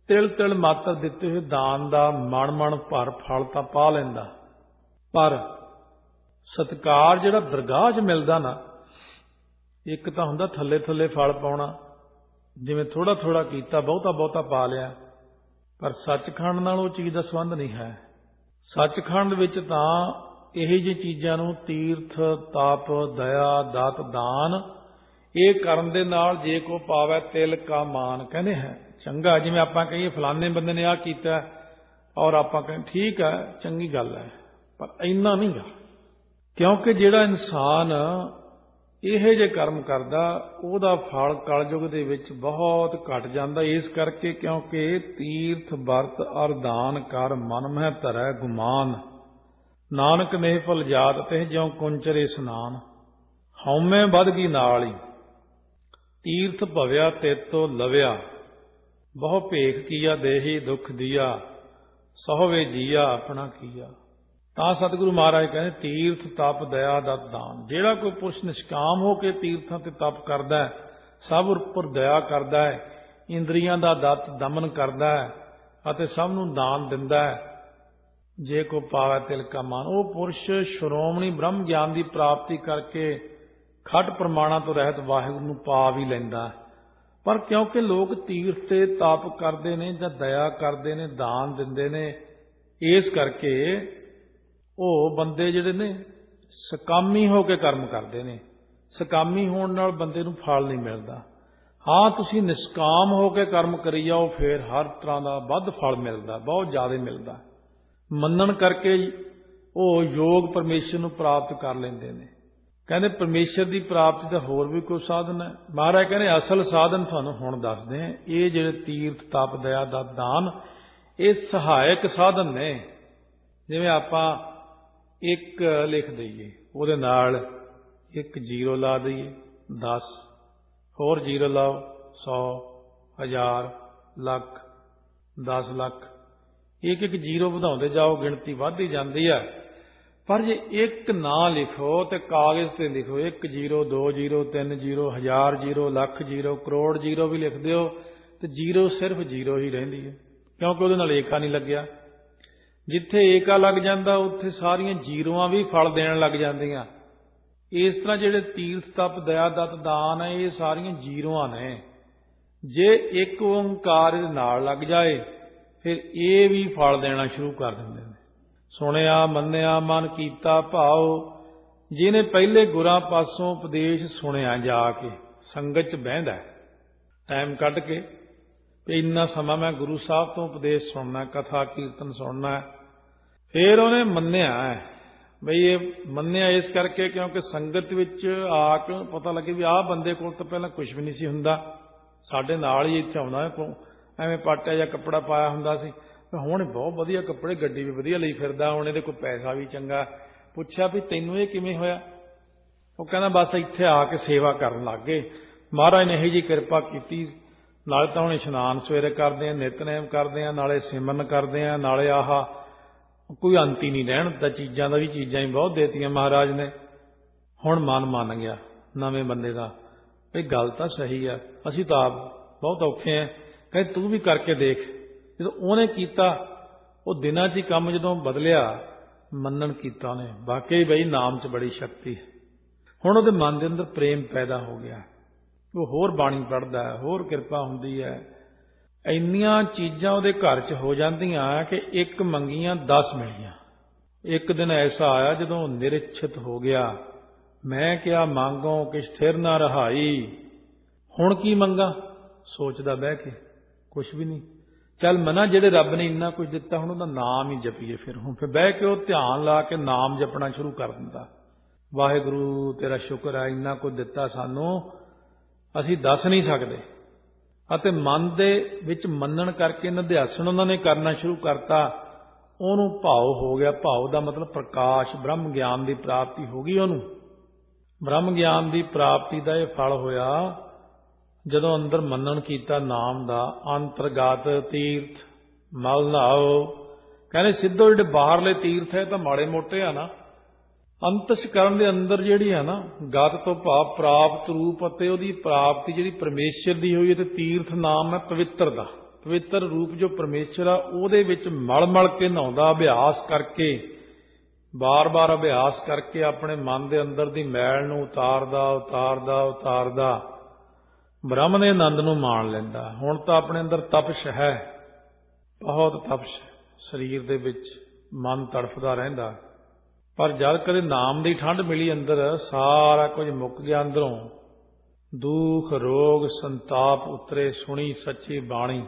A: ਤਿਲ ਤਿਲ ਮਾਤਰ ਦਿੱਤੇ ਹੋਏ ਦਾਨ ਦਾ ਮਣ ਭਰ ਫਲ ਤਾਂ ਪਾ ਲੈਂਦਾ। ਪਰ ਸਤਿਕਾਰ ਜਿਹੜਾ ਦਰਗਾਹ 'ਚ ਮਿਲਦਾ ਨਾ, ਇੱਕ ਤਾਂ ਹੁੰਦਾ ਥੱਲੇ ਥੱਲੇ ਫਲ ਪਾਉਣਾ, ਜਿਵੇਂ ਥੋੜਾ ਥੋੜਾ ਕੀਤਾ, ਬਹੁਤਾ ਬਹੁਤਾ ਪਾ ਲਿਆ। ਪਰ ਸੱਚਖੰਡ ਨਾਲ ਉਹ ਚੀਜ਼ ਦਾ ਸੰਬੰਧ ਨਹੀਂ ਹੈ। ਸੱਚਖੰਡ ਵਿੱਚ ਤਾਂ ਇਹੋ ਜਿਹੀ ਚੀਜ਼ਾਂ ਨੂੰ ਤੀਰਥ, ਤਪ, ਦਇਆ, ਦਤ, ਦਾਨ ਇਹ ਕਰਨ ਦੇ ਨਾਲ ਜੇ ਕੋ ਪਾਵੈ ਤਿਲ ਕਾ ਮਾਨ, ਕਹਿੰਦੇ ਹੈ ਚੰਗਾ। ਜਿਵੇਂ ਆਪਾਂ ਕਹੀਏ ਫਲਾਣੇ ਬੰਦੇ ਨੇ ਆਹ ਕੀਤਾ ਔਰ ਆਪਾਂ ਕਹਿੰਦੇ ਠੀਕ ਹੈ, ਚੰਗੀ ਗੱਲ ਹੈ, ਪਰ ਇੰਨਾ ਨਹੀਂ ਗਾ। ਕਿਉਂਕਿ ਜਿਹੜਾ ਇਨਸਾਨ ਇਹੋ ਜਿਹੇ ਕਰਮ ਕਰਦਾ ਉਹਦਾ ਫਲ ਕਲਯੁਗ ਦੇ ਵਿੱਚ ਬਹੁਤ ਘਟ ਜਾਂਦਾ। ਇਸ ਕਰਕੇ ਕਿਉਂਕਿ ਤੀਰਥ ਵਰਤ ਅਰ ਦਾਨ ਕਰ ਮਨ ਮਹਿ ਧਰੈ ਗੁਮਾਨ, ਨਾਨਕ ਨੇਹ ਫਲ ਜਾਤ ਤਿਹ ਜਿਉ ਕੁੰਚਰੇ ਇਸਨਾਨ। ਹਉਮੈ ਵੱਧ ਗਈ ਨਾਲ ਹੀ, ਤੀਰਥ ਭਵਿਆ ਤੇਤੋ ਲਵਿਆ, ਬਹੁ ਭੇਖ ਕੀਆ ਦੇਹੀ ਦੁਖ ਦੀਆ, ਸਹੋਵੇ ਜੀਆ ਆਪਣਾ ਕੀਆ। ਤਾਂ ਸਤਿਗੁਰੂ ਮਹਾਰਾਜ ਕਹਿੰਦੇ ਤੀਰਥ ਤਪ ਦਇਆ ਦਤ ਦਾਨ। ਜਿਹੜਾ ਕੋਈ ਪੁਰਸ਼ ਨਿਸ਼ਕਾਮ ਹੋ ਕੇ ਤੀਰਥਾਂ ਤੇ ਤਪ ਕਰਦਾ ਹੈ, ਸਭ ਉੱਪਰ ਦਇਆ ਕਰਦਾ ਹੈ, ਇੰਦਰੀਆਂ ਦਾ ਦਤ ਦਮਨ ਕਰਦਾ ਹੈ ਅਤੇ ਸਭ ਨੂੰ ਦਾਨ ਦਿੰਦਾ ਹੈ, ਜੇ ਕੋ ਪਾਵੈ ਤਿਲ ਕਾ ਮਾਨ, ਉਹ ਪੁਰਸ਼ ਸ਼੍ਰੋਮਣੀ ਬ੍ਰਹਮ ਗਿਆਨ ਦੀ ਪ੍ਰਾਪਤੀ ਕਰਕੇ ਖਟ ਪ੍ਰਮਾਣਾਂ ਤੋਂ ਰਹਿਤ ਵਾਹਿਗੁਰੂ ਨੂੰ ਪਾ ਵੀ ਲੈਂਦਾ। ਪਰ ਕਿਉਂਕਿ ਲੋਕ ਤੀਰਥ ਤੇ ਤਪ ਕਰਦੇ ਨੇ ਜਾਂ ਦਇਆ ਕਰਦੇ ਨੇ, ਦਾਨ ਦਿੰਦੇ ਨੇ, ਇਸ ਕਰਕੇ ਉਹ ਬੰਦੇ ਜਿਹੜੇ ਨੇ ਸਕਾਮੀ ਹੋ ਕੇ ਕਰਮ ਕਰਦੇ ਨੇ। ਸਕਾਮੀ ਹੋਣ ਨਾਲ ਬੰਦੇ ਨੂੰ ਫਲ ਨਹੀਂ ਮਿਲਦਾ। ਹਾਂ, ਤੁਸੀਂ ਨਿਸ਼ਕਾਮ ਹੋ ਕੇ ਕਰਮ ਕਰੀ ਜਾਓ, ਫਿਰ ਹਰ ਤਰ੍ਹਾਂ ਦਾ ਵੱਧ ਫਲ ਮਿਲਦਾ, ਬਹੁਤ ਜ਼ਿਆਦਾ ਮਿਲਦਾ। ਮੰਨਣ ਕਰਕੇ ਉਹ ਯੋਗ ਪਰਮੇਸ਼ਰ ਨੂੰ ਪ੍ਰਾਪਤ ਕਰ ਲੈਂਦੇ ਨੇ। ਕਹਿੰਦੇ ਪਰਮੇਸ਼ਰ ਦੀ ਪ੍ਰਾਪਤੀ ਦਾ ਹੋਰ ਵੀ ਕੋਈ ਸਾਧਨ ਹੈ। ਮਹਾਰਾਜ ਕਹਿੰਦੇ ਅਸਲ ਸਾਧਨ ਤੁਹਾਨੂੰ ਹੁਣ ਦੱਸਦੇ ਆ। ਇਹ ਜਿਹੜੇ ਤੀਰਥ ਤਪ ਦਇਆ ਦਾ ਦਾਨ, ਇਹ ਸਹਾਇਕ ਸਾਧਨ ਨੇ। ਜਿਵੇਂ ਆਪਾਂ ਇੱਕ ਲਿਖ ਦਈਏ, ਉਹਦੇ ਨਾਲ ਇੱਕ ਜ਼ੀਰੋ ਲਾ ਦਈਏ, 10 ਹੋਰ ਜ਼ੀਰੋ ਲਾਓ, 100, 1000, ਲੱਖ, 10 ਲੱਖ, ਇੱਕ ਇੱਕ ਜ਼ੀਰੋ ਵਧਾਉਂਦੇ ਜਾਓ, ਗਿਣਤੀ ਵੱਧਦੀ ਜਾਂਦੀ ਹੈ। ਪਰ ਜੇ ਇੱਕ ਨਾ ਲਿਖੋ ਤੇ ਕਾਗਜ਼ ਤੇ ਲਿਖੋ, 1 zero, 2 zero, 3 zero, 1000 zero, lakh zero, crore zero ਵੀ ਲਿਖ ਦਿਓ ਤੇ ਜ਼ੀਰੋ ਸਿਰਫ ਜ਼ੀਰੋ ਹੀ ਰਹਿੰਦੀ ਹੈ, ਕਿਉਂਕਿ ਉਹਦੇ ਨਾਲ ਏਕਾ ਨਹੀਂ ਲੱਗਿਆ। ਜਿੱਥੇ ਏਕਾ ਲੱਗ ਜਾਂਦਾ ਉੱਥੇ ਸਾਰੀਆਂ ਜ਼ੀਰੋਆਂ ਵੀ ਫਲ ਦੇਣ ਲੱਗ ਜਾਂਦੀਆਂ। ਇਸ ਤਰ੍ਹਾਂ ਜਿਹੜੇ ਤੀਰਥ ਤਪ ਦਇਆ ਦਤ ਦਾਨ ਹੈ, ਇਹ ਸਾਰੀਆਂ ਜ਼ੀਰੋਆਂ ਨੇ। ਜੇ ਇੱਕ ਓੰਕਾਰ ਦੇ ਨਾਲ ਲੱਗ ਜਾਏ ਫਿਰ ਇਹ ਵੀ ਫਲ ਦੇਣਾ ਸ਼ੁਰੂ ਕਰ ਦਿੰਦੇ ਨੇ। ਸੁਣਿਆ ਮੰਨਿਆ ਮਨ ਕੀਤਾ ਭਾਉ, ਜਿਹਨੇ ਪਹਿਲੇ ਗੁਰਾਂ ਪਾਸੋਂ ਉਪਦੇਸ਼ ਸੁਣਿਆ, ਜਾ ਕੇ ਸੰਗਤ 'ਚ ਬਹਿੰਦਾ ਟਾਈਮ ਕੱਢ ਕੇ, ਤੇ ਇੰਨਾ ਸਮਾਂ ਮੈਂ ਗੁਰੂ ਸਾਹਿਬ ਤੋਂ ਉਪਦੇਸ਼ ਸੁਣਨਾ, ਕਥਾ ਕੀਰਤਨ ਸੁਣਨਾ, ਫਿਰ ਉਹਨੇ ਮੰਨਿਆ ਬਈ ਇਹ ਮੰਨਿਆ ਇਸ ਕਰਕੇ ਕਿਉਂਕਿ ਸੰਗਤ ਵਿੱਚ ਆ ਕੇ ਪਤਾ ਲੱਗੇ ਵੀ ਆਹ ਬੰਦੇ ਕੋਲ ਤਾਂ ਪਹਿਲਾਂ ਕੁਝ ਵੀ ਨਹੀਂ ਸੀ ਹੁੰਦਾ, ਸਾਡੇ ਨਾਲ ਹੀ ਇੱਥੇ ਆਉਂਦਾ, ਐਵੇਂ ਪਾਟਿਆ ਜਾਂ ਕੱਪੜਾ ਪਾਇਆ ਹੁੰਦਾ ਸੀ, ਹੁਣ ਬਹੁਤ ਵਧੀਆ ਕੱਪੜੇ, ਗੱਡੀ ਵੀ ਵਧੀਆ ਲਈ ਫਿਰਦਾ, ਹੁਣ ਇਹਦੇ ਕੋਲ ਪੈਸਾ ਵੀ ਚੰਗਾ। ਪੁੱਛਿਆ ਵੀ ਤੈਨੂੰ ਇਹ ਕਿਵੇਂ ਹੋਇਆ? ਉਹ ਕਹਿੰਦਾ ਬਸ ਇੱਥੇ ਆ ਕੇ ਸੇਵਾ ਕਰਨ ਲੱਗ ਗਏ, ਮਹਾਰਾਜ ਨੇ ਇਹੋ ਜਿਹੀ ਕਿਰਪਾ ਕੀਤੀ। ਨਾਲੇ ਤਾਂ ਹੁਣ ਇਸ਼ਨਾਨ ਸਵੇਰੇ ਕਰਦੇ ਆ, ਨਿਤਨੇਮ ਕਰਦੇ ਆ, ਨਾਲੇ ਸਿਮਰਨ ਕਰਦੇ ਆ, ਨਾਲੇ ਆਹ ਕੋਈ ਅੰਤ ਹੀ ਨਹੀਂ ਰਹਿਣ ਦਿੱਤਾ ਚੀਜ਼ਾਂ ਦਾ ਵੀ, ਚੀਜ਼ਾਂ ਹੀ ਬਹੁਤ ਦੇਤੀਆਂ ਮਹਾਰਾਜ ਨੇ। ਹੁਣ ਮਨ ਮੰਨ ਗਿਆ ਨਵੇਂ ਬੰਦੇ ਦਾ, ਇਹ ਗੱਲ ਤਾਂ ਸਹੀ ਆ, ਅਸੀਂ ਤਾਂ ਆਪ ਬਹੁਤ ਔਖੇ ਆ, ਕਹਿੰਦੇ ਤੂੰ ਵੀ ਕਰਕੇ ਦੇਖ। ਜਦੋਂ ਉਹਨੇ ਕੀਤਾ, ਉਹ ਦਿਨਾਂ 'ਚ ਹੀ ਕੰਮ ਜਦੋਂ ਬਦਲਿਆ, ਮੰਨਣ ਕੀਤਾ ਉਹਨੇ, ਵਾਕਈ ਬਈ ਨਾਮ 'ਚ ਬੜੀ ਸ਼ਕਤੀ ਹੈ। ਹੁਣ ਉਹਦੇ ਮਨ ਦੇ ਅੰਦਰ ਪ੍ਰੇਮ ਪੈਦਾ ਹੋ ਗਿਆ, ਉਹ ਹੋਰ ਬਾਣੀ ਪੜ੍ਹਦਾ ਹੈ, ਹੋਰ ਕਿਰਪਾ ਹੁੰਦੀ ਹੈ। ਇੰਨੀਆਂ ਚੀਜ਼ਾਂ ਉਹਦੇ ਘਰ 'ਚ ਹੋ ਜਾਂਦੀਆਂ ਕਿ ਇੱਕ ਮੰਗੀਆਂ 10 ਮਿਲੀਆਂ। ਇੱਕ ਦਿਨ ਐਸਾ ਆਇਆ ਜਦੋਂ ਨਿਰਛਿਤ ਹੋ ਗਿਆ, ਮੈਂ ਕਿਹਾ ਮੰਗੋ ਕਿ ਸਥਿਰ ਨਾ ਰਹਾਈ, ਹੁਣ ਕੀ ਮੰਗਾ? ਸੋਚਦਾ ਬਹਿ ਕੇ, ਕੁਛ ਵੀ ਨਹੀਂ। ਚੱਲ ਮਨਾ, ਜਿਹੜੇ ਰੱਬ ਨੇ ਇੰਨਾ ਕੁਝ ਦਿੱਤਾ, ਹੁਣ ਉਹਦਾ ਨਾਮ ਹੀ ਜਪੀਏ। ਫਿਰ ਬਹਿ ਕੇ ਉਹ ਧਿਆਨ ਲਾ ਕੇ ਨਾਮ ਜਪਣਾ ਸ਼ੁਰੂ ਕਰ ਦਿੰਦਾ। ਵਾਹਿਗੁਰੂ ਤੇਰਾ ਸ਼ੁਕਰ ਹੈ, ਇੰਨਾ ਕੁਝ ਦਿੱਤਾ ਸਾਨੂੰ, ਅਸੀਂ ਦੱਸ ਨਹੀਂ ਸਕਦੇ। ਅਤੇ ਮਨ ਦੇ ਵਿੱਚ ਮੰਨਣ ਕਰਕੇ ਨਿਧਿਆਸਣ ਉਹਨਾਂ ਨੇ ਕਰਨਾ ਸ਼ੁਰੂ ਕਰਤਾ, ਉਹਨੂੰ ਭਾਵ ਹੋ ਗਿਆ। ਭਾਵ ਦਾ ਮਤਲਬ ਪ੍ਰਕਾਸ਼, ਬ੍ਰਹਮ ਗਿਆਨ ਦੀ ਪ੍ਰਾਪਤੀ ਹੋ ਗਈ ਉਹਨੂੰ। ਬ੍ਰਹਮ ਗਿਆਨ ਦੀ ਪ੍ਰਾਪਤੀ ਦਾ ਇਹ ਫਲ ਹੋਇਆ ਜਦੋਂ ਅੰਦਰ ਮੰਨਣ ਕੀਤਾ ਨਾਮ ਦਾ। ਅੰਤਰਗਤ ਤੀਰਥ ਮਲ ਨਾਓ, ਕਹਿੰਦੇ ਸਿੱਧੋ ਜਿਹੜੇ ਬਾਹਰਲੇ ਤੀਰਥ ਹੈ ਤਾਂ ਮਾੜੇ ਮੋਟੇ ਆ ਨਾ, ਅੰਤਸਕਰਨ ਦੇ ਅੰਦਰ ਜਿਹੜੀ ਹੈ ਨਾ, ਗਤ ਤੋਂ ਭਾਵ ਪ੍ਰਾਪਤ ਰੂਪ, ਅਤੇ ਉਹਦੀ ਪ੍ਰਾਪਤੀ ਜਿਹੜੀ ਪਰਮੇਸ਼ਰ ਦੀ ਹੋਈ ਹੈ, ਤੇ ਤੀਰਥ ਨਾਮ ਹੈ ਪਵਿੱਤਰ ਦਾ। ਪਵਿੱਤਰ ਰੂਪ ਜੋ ਪਰਮੇਸ਼ਰ ਆ, ਉਹਦੇ ਵਿੱਚ ਮਲ ਮਲ ਕੇ ਨਹਾਉਂਦਾ, ਅਭਿਆਸ ਕਰਕੇ, ਬਾਰ-ਬਾਰ ਅਭਿਆਸ ਕਰਕੇ ਆਪਣੇ ਮਨ ਦੇ ਅੰਦਰ ਦੀ ਮੈਲ ਨੂੰ ਉਤਾਰਦਾ ਬ੍ਰਹਮ ਦੇ ਆਨੰਦ ਨੂੰ ਮਾਣ ਲੈਂਦਾ। ਹੁਣ ਤਾਂ ਆਪਣੇ ਅੰਦਰ ਤਪਸ਼ ਹੈ, ਬਹੁਤ ਤਪਸ਼, ਸਰੀਰ ਦੇ ਵਿੱਚ ਮਨ ਤੜਫਦਾ ਰਹਿੰਦਾ। ਪਰ ਜਦ ਕਦੇ ਨਾਮ ਦੀ ਠੰਡ ਮਿਲੀ ਅੰਦਰ, ਸਾਰਾ ਕੁਝ ਮੁੱਕ ਗਿਆ ਅੰਦਰੋਂ, ਦੁੱਖ ਰੋਗ ਸੰਤਾਪ ਉਤਰੇ, ਸੁਣੀ ਸੱਚੀ ਬਾਣੀ,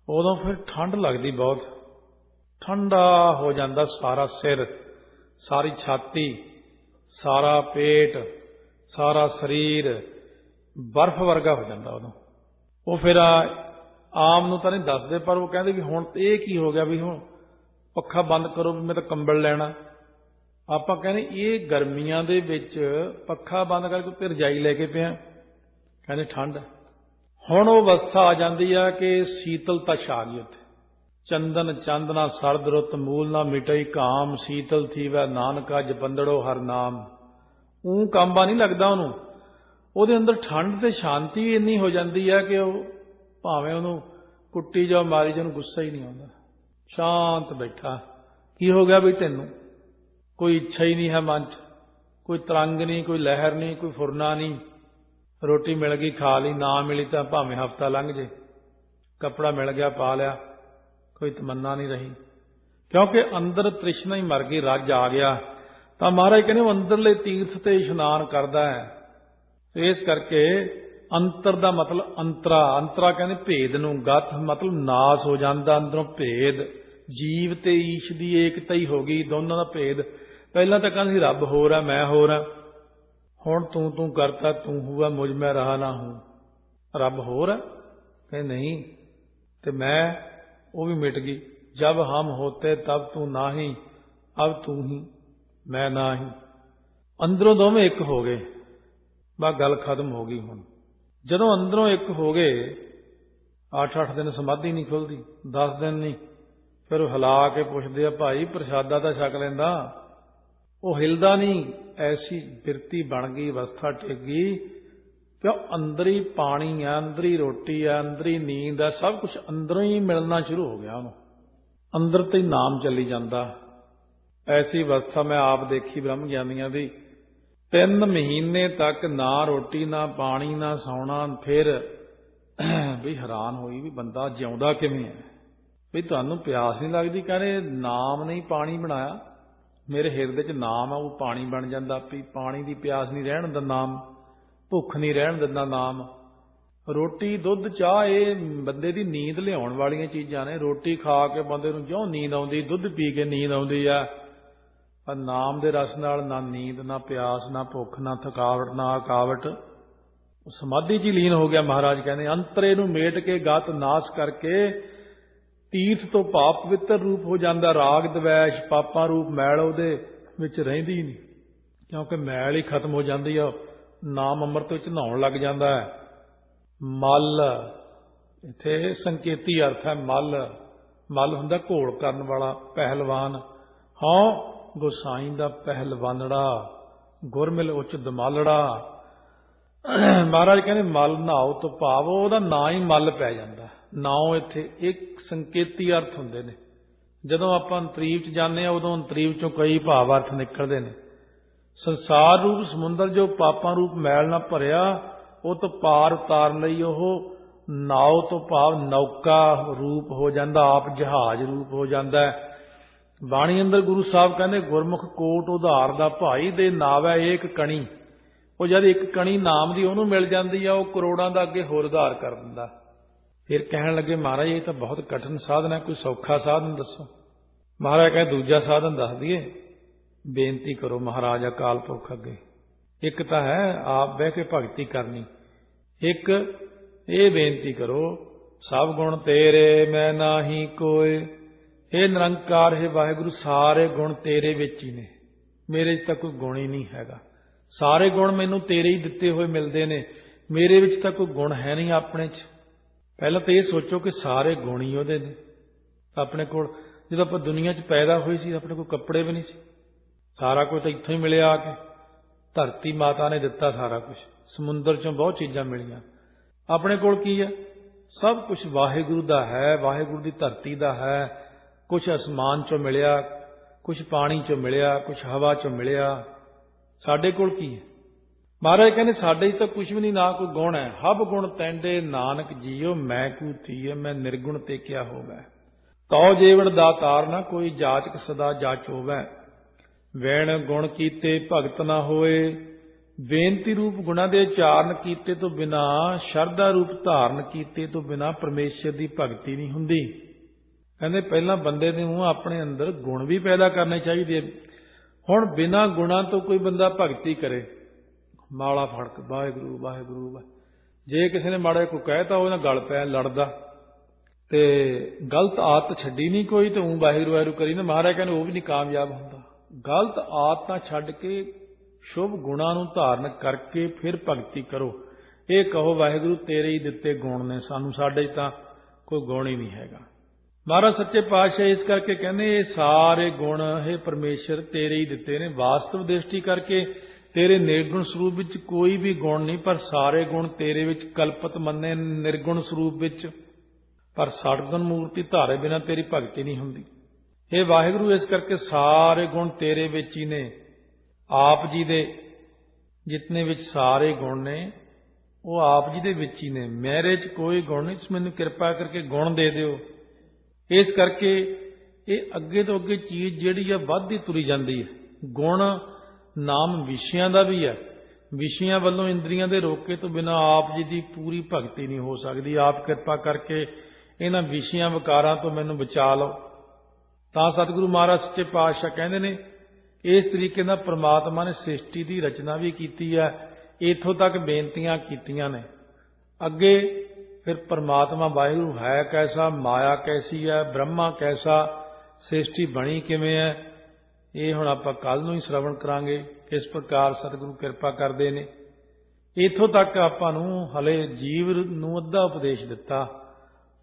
A: ਉਦੋਂ ਫਿਰ ਠੰਡ ਲੱਗਦੀ, ਬਹੁਤ ਠੰਡਾ ਹੋ ਜਾਂਦਾ ਸਾਰਾ ਸਿਰ, ਸਾਰੀ ਛਾਤੀ, ਸਾਰਾ ਪੇਟ, ਸਾਰਾ ਸਰੀਰ ਬਰਫ਼ ਵਰਗਾ ਹੋ ਜਾਂਦਾ ਉਦੋਂ। ਉਹ ਫਿਰ ਆਮ ਨੂੰ ਤਾਂ ਨਹੀਂ ਦੱਸਦੇ, ਪਰ ਉਹ ਕਹਿੰਦੇ ਵੀ ਹੁਣ ਇਹ ਕੀ ਹੋ ਗਿਆ, ਵੀ ਹੁਣ ਪੱਖਾ ਬੰਦ ਕਰੋ, ਵੀ ਮੈਂ ਤਾਂ ਕੰਬਲ ਲੈਣਾ। ਆਪਾਂ ਕਹਿੰਦੇ ਇਹ ਗਰਮੀਆਂ ਦੇ ਵਿੱਚ ਪੱਖਾ ਬੰਦ ਕਰਕੇ ਤੇ ਰਜਾਈ ਲੈ ਕੇ ਪਿਆ, ਕਹਿੰਦੇ ਠੰਡ। ਹੁਣ ਉਹ ਅਵਸਥਾ ਆ ਜਾਂਦੀ ਆ ਕਿ ਸੀਤਲਤਾ ਛਾ ਗਈ ਉੱਥੇ। ਚੰਦਨ ਚਾਂਦਨਾ ਸਰਦ ਰੁੱਤ ਮੂਲ ਨਾ ਮਿਟਈ ਕਾਮ, ਸੀਤਲ ਥੀਵੈ ਨਾਨਕਾ ਜਪੰਦੜੋ ਹਰ ਨਾਮ। ਉਹ ਕੰਬਾ ਨਹੀਂ ਲੱਗਦਾ ਉਹਨੂੰ, ਉਹਦੇ ਅੰਦਰ ਠੰਡ ਤੇ ਸ਼ਾਂਤੀ ਇੰਨੀ ਹੋ ਜਾਂਦੀ ਹੈ ਕਿ ਉਹ ਭਾਵੇਂ ਉਹਨੂੰ ਕੁੱਟੀ ਜਾਓ ਮਾਰੀ ਜਾਓ, ਉਹਨੂੰ ਗੁੱਸਾ ਹੀ ਨਹੀਂ ਆਉਂਦਾ, ਸ਼ਾਂਤ ਬੈਠਾ। ਕੀ ਹੋ ਗਿਆ ਵੀ ਤੈਨੂੰ? ਕੋਈ ਇੱਛਾ ਹੀ ਨਹੀਂ ਹੈ ਮਨ 'ਚ, ਕੋਈ ਤਰੰਗ ਨਹੀਂ, ਕੋਈ ਲਹਿਰ ਨਹੀਂ, ਕੋਈ ਫੁਰਨਾ ਨਹੀਂ। ਰੋਟੀ ਮਿਲ ਗਈ ਖਾ ਲਈ, ਨਾ ਮਿਲੀ ਤਾਂ ਭਾਵੇਂ ਹਫ਼ਤਾ ਲੰਘ ਜੇ। ਕੱਪੜਾ ਮਿਲ ਗਿਆ ਪਾ ਲਿਆ, ਕੋਈ ਤਮੰਨਾ ਨਹੀਂ ਰਹੀ, ਕਿਉਂਕਿ ਅੰਦਰ ਤ੍ਰਿਸ਼ਨਾ ਹੀ ਮਰ ਗਈ, ਰੱਜ ਆ ਗਿਆ। ਤਾਂ ਮਹਾਰਾਜ ਕਹਿੰਦੇ ਉਹ ਅੰਦਰਲੇ ਤੀਰਥ ਤੇ ਇਸ਼ਨਾਨ ਕਰਦਾ ਹੈ। ਇਸ ਕਰਕੇ ਅੰਤਰ ਦਾ ਮਤਲਬ ਅੰਤਰਾ, ਅੰਤਰਾ ਕਹਿੰਦੇ ਭੇਦ ਨੂੰ, ਗਤ ਮਤਲਬ ਨਾਸ ਹੋ ਜਾਂਦਾ ਅੰਦਰੋਂ ਭੇਦ। ਜੀਵ ਤੇ ਈਸ਼ ਦੀ ਏਕਤਾ ਹੀ ਹੋ ਗਈ, ਦੋਨਾਂ ਦਾ ਭੇਦ। ਪਹਿਲਾਂ ਤਾਂ ਕਹਿੰਦੇ ਸੀ ਰੱਬ ਹੋਰ ਆ, ਮੈਂ ਹੋਰ ਆ। ਹੁਣ ਤੂੰ ਤੂੰ ਕਰਤਾ ਤੂੰ ਹੁਆ ਮੁਝ ਮੈਂ ਰਹਾ ਨਾ ਹੂੰ। ਰੱਬ ਹੋਰ ਆ, ਕਹਿੰਦੇ ਨਹੀਂ, ਤੇ ਮੈਂ ਉਹ ਵੀ ਮਿਟ ਗਈ। ਜਬ ਹਮ ਹੋਤੇ ਤਬ ਤੂੰ ਨਾ ਹੀ, ਅਬ ਤੂੰ ਹੀ ਮੈਂ ਨਾ ਹੀ। ਅੰਦਰੋਂ ਦੋਵੇਂ ਇੱਕ ਹੋ ਗਏ, ਬਸ ਗੱਲ ਖਤਮ ਹੋ ਗਈ। ਹੁਣ ਜਦੋਂ ਅੰਦਰੋਂ ਇੱਕ ਹੋ ਗਏ, 8-8 ਦਿਨ ਸਮਾਧੀ ਨਹੀਂ ਖੁੱਲਦੀ, 10 ਦਿਨ ਨਹੀਂ। ਫਿਰ ਉਹ ਹਿਲਾ ਕੇ ਪੁੱਛਦੇ ਆ, ਭਾਈ ਪ੍ਰਸ਼ਾਦਾ ਤਾਂ ਛਕ ਲੈਂਦਾ। ਉਹ ਹਿਲਦਾ ਨਹੀਂ। ਐਸੀ ਬਿਰਤੀ ਬਣ ਗਈ, ਅਵਸਥਾ ਟਿਕ ਗਈ, ਕਿਉਂ ਅੰਦਰ ਹੀ ਪਾਣੀ ਆ, ਅੰਦਰ ਹੀ ਰੋਟੀ ਆ, ਅੰਦਰ ਹੀ ਨੀਂਦ ਆ, ਸਭ ਕੁਝ ਅੰਦਰੋਂ ਹੀ ਮਿਲਣਾ ਸ਼ੁਰੂ ਹੋ ਗਿਆ ਉਹਨੂੰ। ਅੰਦਰ ਤੇ ਹੀ ਨਾਮ ਚੱਲੀ ਜਾਂਦਾ। ਐਸੀ ਅਵਸਥਾ ਮੈਂ ਆਪ ਦੇਖੀ ਬ੍ਰਹਮ ਗਿਆਨੀਆਂ ਦੀ। 3 ਮਹੀਨੇ ਤੱਕ ਨਾ ਰੋਟੀ ਨਾ ਪਾਣੀ ਨਾ ਸੌਣਾ। ਫਿਰ ਵੀ ਹੈਰਾਨ ਹੋਈ ਵੀ ਬੰਦਾ ਜਿਉਂਦਾ ਕਿਵੇਂ ਹੈ। ਵੀ ਤੁਹਾਨੂੰ ਪਿਆਸ ਨਹੀਂ ਲੱਗਦੀ? ਕਹਿੰਦੇ ਨਾਮ ਨਹੀਂ ਪਾਣੀ ਬਣਾਇਆ, ਮੇਰੇ ਹਿਰਦੇ 'ਚ ਨਾਮ ਆ, ਉਹ ਪਾਣੀ ਬਣ ਜਾਂਦਾ ਆਪੀ। ਪਾਣੀ ਦੀ ਪਿਆਸ ਨਹੀਂ ਰਹਿਣ ਦਿੰਦਾ ਨਾਮ, ਭੁੱਖ ਨਹੀਂ ਰਹਿਣ ਦਿੰਦਾ ਨਾਮ। ਰੋਟੀ ਦੁੱਧ ਚਾਹ ਇਹ ਬੰਦੇ ਦੀ ਨੀਂਦ ਲਿਆਉਣ ਵਾਲੀਆਂ ਚੀਜ਼ਾਂ ਨੇ। ਰੋਟੀ ਖਾ ਕੇ ਬੰਦੇ ਨੂੰ ਜਿਉਂ ਨੀਂਦ ਆਉਂਦੀ, ਦੁੱਧ ਪੀ ਕੇ ਨੀਂਦ ਆਉਂਦੀ ਆ, ਪਰ ਨਾਮ ਦੇ ਰਸ ਨਾਲ ਨਾ ਨੀਂਦ, ਨਾ ਪਿਆਸ, ਨਾ ਭੁੱਖ, ਨਾ ਥਕਾਵਟ, ਨਾ ਅਕਾਵਟ। ਸਮਾਧੀ 'ਚ ਹੀ ਲੀਨ ਹੋ ਗਿਆ। ਮਹਾਰਾਜ ਕਹਿੰਦੇ ਅੰਤਰੇ ਨੂੰ ਮੇਟ ਕੇ ਗਤ ਨਾਸ ਕਰਕੇ ਤੀਰਥ ਤੋਂ ਪਾਪ ਪਵਿੱਤਰ ਰੂਪ ਹੋ ਜਾਂਦਾ। ਰਾਗ ਦਵੈਸ਼ ਪਾਪਾਂ ਰੂਪ ਮੈਲ ਉਹਦੇ ਵਿੱਚ ਰਹਿੰਦੀ ਹੀ ਨਹੀਂ, ਕਿਉਂਕਿ ਮੈਲ ਹੀ ਖਤਮ ਹੋ ਜਾਂਦੀ ਆ। ਨਾਮ ਅੰਮ੍ਰਿਤ ਵਿੱਚ ਨਹਾਉਣ ਲੱਗ ਜਾਂਦਾ ਹੈ। ਮਲ ਇੱਥੇ ਸੰਕੇਤੀ ਅਰਥ ਹੈ। ਮਲ, ਮਲ ਹੁੰਦਾ ਘੋਲ ਕਰਨ ਵਾਲਾ, ਪਹਿਲਵਾਨ। ਹਾਂ, ਗੋਸਾਈਂ ਦਾ ਪਹਿਲਵਾਨੜਾ, ਗੁਰਮਿਲ ਉੱਚ ਦਮਾਲੜਾ। ਮਹਾਰਾਜ ਕਹਿੰਦੇ ਮਲ ਨਹਾਓ ਤੋਂ ਭਾਵ ਉਹਦਾ ਨਾਂ ਹੀ ਮਲ ਪੈ ਜਾਂਦਾ। ਨਾਉ ਇੱਥੇ ਇੱਕ ਸੰਕੇਤੀ ਅਰਥ ਹੁੰਦੇ ਨੇ। ਜਦੋਂ ਆਪਾਂ ਅੰਤਰੀਵ 'ਚ ਜਾਂਦੇ ਹਾਂ, ਉਦੋਂ ਅੰਤਰੀਵ 'ਚੋਂ ਕਈ ਭਾਵ ਅਰਥ ਨਿਕਲਦੇ ਨੇ। ਸੰਸਾਰ ਰੂਪ ਸਮੁੰਦਰ ਜੋ ਪਾਪਾਂ ਰੂਪ ਮੈਲ ਨਾਲ ਭਰਿਆ, ਉਹ ਤੋਂ ਪਾਰ ਉਤਾਰਨ ਲਈ ਉਹ ਨਾਉ ਤੋਂ ਭਾਵ ਨੌਕਾ ਰੂਪ ਹੋ ਜਾਂਦਾ, ਆਪ ਜਹਾਜ਼ ਰੂਪ ਹੋ ਜਾਂਦਾ ਹੈ। ਬਾਣੀ ਅੰਦਰ ਗੁਰੂ ਸਾਹਿਬ ਕਹਿੰਦੇ ਗੁਰਮੁਖ ਕੋਟ ਉਧਾਰ ਦਾ ਭਾਈ ਦੇ ਨਾਵੈ ਏਕ ਕਣੀ। ਉਹ ਜਦ ਇੱਕ ਕਣੀ ਨਾਮ ਦੀ ਉਹਨੂੰ ਮਿਲ ਜਾਂਦੀ ਆ, ਉਹ ਕਰੋੜਾਂ ਦਾ ਅੱਗੇ ਹੋਰ ਉਧਾਰ ਕਰ ਦਿੰਦਾ। ਫਿਰ ਕਹਿਣ ਲੱਗੇ ਮਹਾਰਾਜ ਇਹ ਤਾਂ ਬਹੁਤ ਕਠਿਨ ਸਾਧਨ ਹੈ, ਕੋਈ ਸੌਖਾ ਸਾਧਨ ਦੱਸੋ। ਮਹਾਰਾਜ ਕਹਿੰਦੇ ਦੂਜਾ ਸਾਧਨ ਦੱਸ ਦਈਏ। ਬੇਨਤੀ ਕਰੋ ਮਹਾਰਾਜ ਅਕਾਲ ਪੁਰਖ ਅੱਗੇ। ਇੱਕ ਤਾਂ ਹੈ ਆਪ ਬਹਿ ਕੇ ਭਗਤੀ ਕਰਨੀ, ਇੱਕ ਇਹ ਬੇਨਤੀ ਕਰੋ ਸਭ ਗੁਣ ਤੇਰੇ ਮੈਂ ਨਾਹੀ ਕੋਇ। ਇਹ ਨਿਰੰਕਾਰ ਹੈ ਵਾਹਿਗੁਰੂ, ਸਾਰੇ ਗੁਣ ਤੇਰੇ ਵਿੱਚ ਹੀ ਨੇ, ਮੇਰੇ 'ਚ ਤਾਂ ਕੋਈ ਗੁਣ ਹੀ ਨਹੀਂ ਹੈਗਾ। ਸਾਰੇ ਗੁਣ ਮੈਨੂੰ ਤੇਰੇ ਹੀ ਦਿੱਤੇ ਹੋਏ ਮਿਲਦੇ ਨੇ, ਮੇਰੇ ਵਿੱਚ ਤਾਂ ਕੋਈ ਗੁਣ ਹੈ ਨਹੀਂ ਆਪਣੇ 'ਚ। ਪਹਿਲਾਂ ਤਾਂ ਇਹ ਸੋਚੋ ਕਿ ਸਾਰੇ ਗੁਣ ਹੀ ਉਹਦੇ ਨੇ। ਆਪਣੇ ਕੋਲ ਜਦੋਂ ਆਪਾਂ ਦੁਨੀਆ 'ਚ ਪੈਦਾ ਹੋਏ ਸੀ, ਆਪਣੇ ਕੋਲ ਕੱਪੜੇ ਵੀ ਨਹੀਂ ਸੀ, ਸਾਰਾ ਕੁਝ ਤਾਂ ਇੱਥੋਂ ਹੀ ਮਿਲਿਆ ਆ ਕੇ। ਧਰਤੀ ਮਾਤਾ ਨੇ ਦਿੱਤਾ ਸਾਰਾ ਕੁਝ, ਸਮੁੰਦਰ 'ਚੋਂ ਬਹੁਤ ਚੀਜ਼ਾਂ ਮਿਲੀਆਂ। ਆਪਣੇ ਕੋਲ ਕੀ ਹੈ? ਸਭ ਕੁਝ ਵਾਹਿਗੁਰੂ ਦਾ ਹੈ, ਵਾਹਿਗੁਰੂ ਦੀ ਧਰਤੀ ਦਾ ਹੈ। ਕੁਝ ਅਸਮਾਨ 'ਚੋਂ ਮਿਲਿਆ, ਕੁਝ ਪਾਣੀ 'ਚੋਂ ਮਿਲਿਆ, ਕੁਝ ਹਵਾ 'ਚੋਂ ਮਿਲਿਆ। ਸਾਡੇ ਕੋਲ ਕੀ ਹੈ? ਮਹਾਰਾਜ ਕਹਿੰਦੇ ਸਾਡੇ 'ਚ ਤਾਂ ਕੁਝ ਵੀ ਨਹੀਂ, ਨਾ ਕੋਈ ਗੁਣ ਹੈ। ਹਬ ਗੁਣ ਤੈਂਡੇ ਨਾਨਕ ਜੀਓ, ਮੈਂ ਕੂ ਥੀਏ ਮੈਂ ਨਿਰਗੁਣ ਤੇ ਕਿਆ ਹੋਵੈ। ਤਉ ਜੀਵੜ ਦਾਤਾਰ ਨਾ ਕੋਈ ਜਾਚਕ ਸਦਾ ਜਾਚ ਹੋਵੈ। ਵੈਣ ਗੁਣ ਕੀਤੇ ਭਗਤ ਨਾ ਹੋਏ। ਬੇਨਤੀ ਰੂਪ ਗੁਣਾਂ ਦੇ ਉਚਾਰਨ ਕੀਤੇ ਤੋਂ ਬਿਨਾ, ਸ਼ਰਧਾ ਰੂਪ ਧਾਰਨ ਕੀਤੇ ਤੋਂ ਬਿਨਾ ਪਰਮੇਸ਼ਰ ਦੀ ਭਗਤੀ ਨਹੀਂ ਹੁੰਦੀ। ਕਹਿੰਦੇ ਪਹਿਲਾਂ ਬੰਦੇ ਨੂੰ ਆਪਣੇ ਅੰਦਰ ਗੁਣ ਵੀ ਪੈਦਾ ਕਰਨੇ ਚਾਹੀਦੇ। ਹੁਣ ਬਿਨਾਂ ਗੁਣਾਂ ਤੋਂ ਕੋਈ ਬੰਦਾ ਭਗਤੀ ਕਰੇ, ਮਾਲਾ ਫੜ ਕੇ ਵਾਹਿਗੁਰੂ ਵਾਹਿਗੁਰੂ ਜੇ ਕਿਸੇ ਨੇ ਮਾੜਾ ਕੋਈ ਕਹਿਤਾ ਉਹ ਨਾਲ ਗਲ ਪੈ ਲੜਦਾ ਤੇ ਗਲਤ ਆਦਤ ਛੱਡੀ ਨਹੀਂ ਕੋਈ ਤੇ ਵਾਹਿਗੁਰੂ ਵਾਹਿਗੁਰੂ ਕਰੀ ਨਾ ਮਹਾਰਾਜ ਕਹਿੰਦੇ ਉਹ ਵੀ ਨਹੀਂ ਕਾਮਯਾਬ ਹੁੰਦਾ। ਗਲਤ ਆਦਤਾਂ ਛੱਡ ਕੇ ਸ਼ੁਭ ਗੁਣਾਂ ਨੂੰ ਧਾਰਨ ਕਰਕੇ ਫਿਰ ਭਗਤੀ ਕਰੋ। ਇਹ ਕਹੋ ਵਾਹਿਗੁਰੂ ਤੇਰੇ ਹੀ ਦਿੱਤੇ ਗੁਣ ਨੇ, ਸਾਨੂੰ ਸਾਡੇ 'ਚ ਤਾਂ ਕੋਈ ਗੁਣ ਹੀ ਨਹੀਂ ਹੈਗਾ। ਮਹਾਰਾਜ ਸੱਚੇ ਪਾਤਸ਼ਾਹ ਇਸ ਕਰਕੇ ਕਹਿੰਦੇ ਇਹ ਸਾਰੇ ਗੁਣ ਇਹ ਪਰਮੇਸ਼ਰ ਤੇਰੇ ਹੀ ਦਿੱਤੇ ਨੇ। ਵਾਸਤਵ ਦ੍ਰਿਸ਼ਟੀ ਕਰਕੇ ਤੇਰੇ ਨਿਰਗੁਣ ਸਰੂਪ ਵਿੱਚ ਕੋਈ ਵੀ ਗੁਣ ਨਹੀਂ, ਪਰ ਸਾਰੇ ਗੁਣ ਤੇਰੇ ਵਿੱਚ ਕਲਪਤ ਮੰਨੇ ਨਿਰਗੁਣ ਸਰੂਪ ਵਿੱਚ। ਪਰ ਸਤਿਗੁਣ ਮੂਰਤੀ ਧਾਰੇ ਬਿਨਾਂ ਤੇਰੀ ਭਗਤੀ ਨਹੀਂ ਹੁੰਦੀ। ਇਹ ਵਾਹਿਗੁਰੂ ਇਸ ਕਰਕੇ ਸਾਰੇ ਗੁਣ ਤੇਰੇ ਵਿੱਚ ਹੀ ਨੇ। ਆਪ ਜੀ ਦੇ ਜਿਤਨੇ ਵਿੱਚ ਸਾਰੇ ਗੁਣ ਨੇ ਉਹ ਆਪ ਜੀ ਦੇ ਵਿੱਚ ਹੀ ਨੇ, ਮੇਰੇ 'ਚ ਕੋਈ ਗੁਣ ਨਹੀਂ। ਤੁਸੀਂ ਮੈਨੂੰ ਕਿਰਪਾ ਕਰਕੇ ਗੁਣ ਦੇ ਦਿਓ। ਇਸ ਕਰਕੇ ਇਹ ਅੱਗੇ ਤੋਂ ਅੱਗੇ ਚੀਜ਼ ਜਿਹੜੀ ਆ ਵੱਧਦੀ ਤੁਰੀ ਜਾਂਦੀ ਹੈ। ਗੁਣ ਨਾਮ ਵਿਸ਼ਿਆਂ ਦਾ ਵੀ ਹੈ। ਵਿਸ਼ਿਆਂ ਵੱਲੋਂ ਇੰਦਰੀਆਂ ਦੇ ਰੋਕੇ ਤੋਂ ਬਿਨਾਂ ਆਪ ਜੀ ਦੀ ਪੂਰੀ ਭਗਤੀ ਨਹੀਂ ਹੋ ਸਕਦੀ। ਆਪ ਕਿਰਪਾ ਕਰਕੇ ਇਹਨਾਂ ਵਿਸ਼ਿਆਂ ਵਿਕਾਰਾਂ ਤੋਂ ਮੈਨੂੰ ਬਚਾ ਲਓ। ਤਾਂ ਸਤਿਗੁਰੂ ਮਹਾਰਾਜ ਸੱਚੇ ਪਾਤਸ਼ਾਹ ਕਹਿੰਦੇ ਨੇ ਇਸ ਤਰੀਕੇ ਨਾਲ ਪ੍ਰਮਾਤਮਾ ਨੇ ਸ੍ਰਿਸ਼ਟੀ ਦੀ ਰਚਨਾ ਵੀ ਕੀਤੀ ਹੈ। ਇੱਥੋਂ ਤੱਕ ਬੇਨਤੀਆਂ ਕੀਤੀਆਂ ਨੇ। ਅੱਗੇ ਫਿਰ ਪ੍ਰਮਾਤਮਾ ਵਾਹਿਗੁਰੂ ਹੈ ਕੈਸਾ, ਮਾਇਆ ਕੈਸੀ ਹੈ, ਬ੍ਰਹਮਾ ਕੈਸਾ, ਸ੍ਰਿਸ਼ਟੀ ਬਣੀ ਕਿਵੇਂ ਹੈ, ਇਹ ਹੁਣ ਆਪਾਂ ਕੱਲ ਨੂੰ ਹੀ ਸ਼ਰਵਣ ਕਰਾਂਗੇ ਕਿਸ ਪ੍ਰਕਾਰ ਸਤਿਗੁਰੂ ਕਿਰਪਾ ਕਰਦੇ ਨੇ। ਇੱਥੋਂ ਤੱਕ ਆਪਾਂ ਨੂੰ ਹਲੇ ਜੀਵ ਨੂੰ ਅੱਧਾ ਉਪਦੇਸ਼ ਦਿੱਤਾ,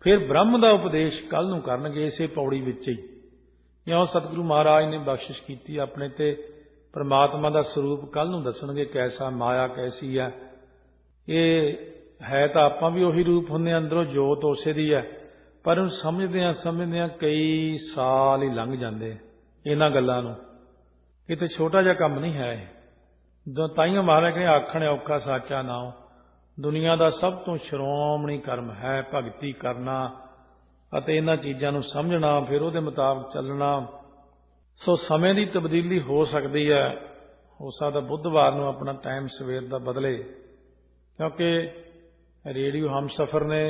A: ਫਿਰ ਬ੍ਰਹਮ ਦਾ ਉਪਦੇਸ਼ ਕੱਲ ਨੂੰ ਕਰਨਗੇ ਇਸੇ ਪੌੜੀ ਵਿੱਚ ਹੀ। ਇਉਂ ਸਤਿਗੁਰੂ ਮਹਾਰਾਜ ਨੇ ਬਖਸ਼ਿਸ਼ ਕੀਤੀ ਆਪਣੇ ਤੇ। ਪ੍ਰਮਾਤਮਾ ਦਾ ਸਰੂਪ ਕੱਲ ਨੂੰ ਦੱਸਣਗੇ ਕੈਸਾ, ਮਾਇਆ ਕੈਸੀ ਹੈ। ਇਹ ਹੈ ਤਾਂ ਆਪਾਂ ਵੀ ਉਹੀ ਰੂਪ ਹੁੰਦੇ ਹਾਂ, ਅੰਦਰੋਂ ਜੋਤ ਉਸੇ ਦੀ ਹੈ, ਪਰ ਉਹਨੂੰ ਸਮਝਦਿਆਂ ਕਈ ਸਾਲ ਹੀ ਲੰਘ ਜਾਂਦੇ ਇਹਨਾਂ ਗੱਲਾਂ ਨੂੰ। ਇਹ ਤਾਂ ਛੋਟਾ ਜਿਹਾ ਕੰਮ ਨਹੀਂ ਹੈ ਇਹ। ਤਾਈਓ ਮਹਾਰਾਜ ਕਹਿੰਦੇ ਆਖਣ ਔਖਾ ਸਾਚਾ ਨਾਉ। ਦੁਨੀਆ ਦਾ ਸਭ ਤੋਂ ਸ਼੍ਰੋਮਣੀ ਕਰਮ ਹੈ ਭਗਤੀ ਕਰਨਾ ਅਤੇ ਇਹਨਾਂ ਚੀਜ਼ਾਂ ਨੂੰ ਸਮਝਣਾ, ਫਿਰ ਉਹਦੇ ਮੁਤਾਬਕ ਚੱਲਣਾ। ਸੋ ਸਮੇਂ ਦੀ ਤਬਦੀਲੀ ਹੋ ਸਕਦੀ ਹੈ। ਹੋ ਸਕਦਾ ਬੁੱਧਵਾਰ ਨੂੰ ਆਪਣਾ ਟਾਈਮ ਸਵੇਰ ਦਾ ਬਦਲੇ, ਕਿਉਂਕਿ ਰੇਡੀਓ ਹਮਸਫਰ ਨੇ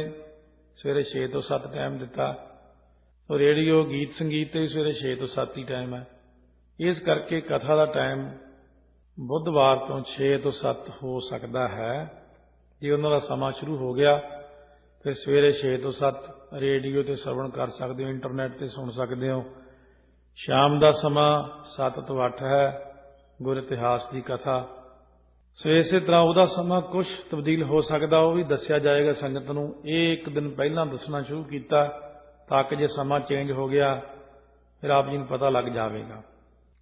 A: ਸਵੇਰੇ 6 ਤੋਂ 7 ਟਾਈਮ ਦਿੱਤਾ। ਰੇਡੀਓ ਗੀਤ ਸੰਗੀਤ ਤੇ ਸਵੇਰੇ 6 ਤੋਂ 7 ਹੀ ਟਾਈਮ ਹੈ। ਇਸ ਕਰਕੇ ਕਥਾ ਦਾ ਟਾਈਮ ਬੁੱਧਵਾਰ ਤੋਂ 6 ਤੋਂ 7 ਹੋ ਸਕਦਾ ਹੈ। ਜੇ ਉਹਨਾਂ ਦਾ ਸਮਾਂ ਸ਼ੁਰੂ ਹੋ ਗਿਆ ਫਿਰ ਸਵੇਰੇ 6 ਤੋਂ 7 ਰੇਡੀਓ ਤੇ ਸ਼ਰਵਣ ਕਰ ਸਕਦੇ ਹੋ, ਇੰਟਰਨੈਟ ਤੇ ਸੁਣ ਸਕਦੇ ਹੋ। ਸ਼ਾਮ ਦਾ ਸਮਾਂ 7 ਤੋਂ 8 ਹੈ, ਗੁਰ ਇਤਿਹਾਸ ਦੀ ਕਥਾ। ਸੋ ਇਸੇ ਤਰ੍ਹਾਂ ਉਹਦਾ ਸਮਾਂ ਕੁਛ ਤਬਦੀਲ ਹੋ ਸਕਦਾ, ਉਹ ਵੀ ਦੱਸਿਆ ਜਾਏਗਾ ਸੰਗਤ ਨੂੰ। ਇਹ ਇੱਕ ਦਿਨ ਪਹਿਲਾਂ ਦੱਸਣਾ ਸ਼ੁਰੂ ਕੀਤਾ ਤਾਂ ਕਿ ਜੇ ਸਮਾਂ ਚੇਂਜ ਹੋ ਗਿਆ ਫਿਰ ਆਪ ਜੀ ਨੂੰ ਪਤਾ ਲੱਗ ਜਾਵੇਗਾ।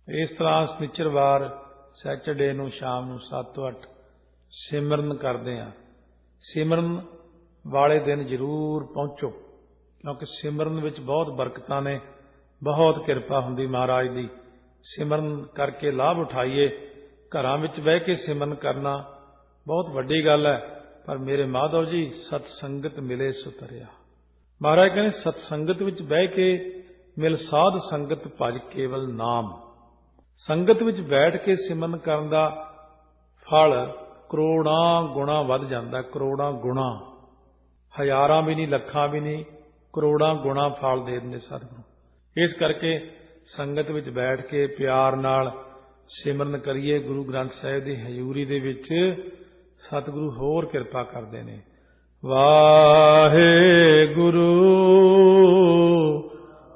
A: ਇਸ ਤਰ੍ਹਾਂ ਸ਼ਨੀਚਰਵਾਰ ਸੈਚਰਡੇ ਨੂੰ ਸ਼ਾਮ ਨੂੰ 7 ਤੋਂ 8 ਸਿਮਰਨ ਕਰਦੇ ਹਾਂ। ਸਿਮਰਨ ਵਾਲੇ ਦਿਨ ਜ਼ਰੂਰ ਪਹੁੰਚੋ, ਕਿਉਂਕਿ ਸਿਮਰਨ ਵਿੱਚ ਬਹੁਤ ਬਰਕਤਾਂ ਨੇ, ਬਹੁਤ ਕਿਰਪਾ ਹੁੰਦੀ ਮਹਾਰਾਜ ਦੀ। ਸਿਮਰਨ ਕਰਕੇ ਲਾਭ ਉਠਾਈਏ। ਘਰਾਂ ਵਿੱਚ ਬਹਿ ਕੇ ਸਿਮਰਨ ਕਰਨਾ ਬਹੁਤ ਵੱਡੀ ਗੱਲ ਹੈ, ਪਰ ਮੇਰੇ ਮਾਧਵ ਜੀ ਸਤ ਸੰਗਤ ਮਿਲੇ ਸੁਤਰਿਆ। ਮਹਾਰਾਜ ਕਹਿੰਦੇ ਸਤ ਸੰਗਤ ਵਿੱਚ ਬਹਿ ਕੇ ਮਿਲ ਸਾਧ ਸੰਗਤ ਭਜ ਕੇਵਲ ਨਾਮ। ਸੰਗਤ ਵਿੱਚ ਬੈਠ ਕੇ ਸਿਮਰਨ ਕਰਨ ਦਾ ਫਲ ਕਰੋੜਾਂ ਗੁਣਾ ਵੱਧ ਜਾਂਦਾ। ਕਰੋੜਾਂ ਗੁਣਾ, ਹਜ਼ਾਰਾਂ ਵੀ ਨਹੀਂ, ਲੱਖਾਂ ਵੀ ਨਹੀਂ, ਕਰੋੜਾਂ ਗੁਣਾ ਫਲ ਦੇ ਦਿੰਦੇ ਸਤਿਗੁਰੂ। ਇਸ ਕਰਕੇ ਸੰਗਤ ਵਿੱਚ ਬੈਠ ਕੇ ਪਿਆਰ ਨਾਲ ਸਿਮਰਨ ਕਰੀਏ। ਗੁਰੂ ਗ੍ਰੰਥ ਸਾਹਿਬ ਦੀ ਹਜ਼ੂਰੀ ਦੇ ਵਿੱਚ ਸਤਿਗੁਰੂ ਹੋਰ ਕਿਰਪਾ ਕਰਦੇ ਨੇ। ਵਾਹਿਗੁਰੂ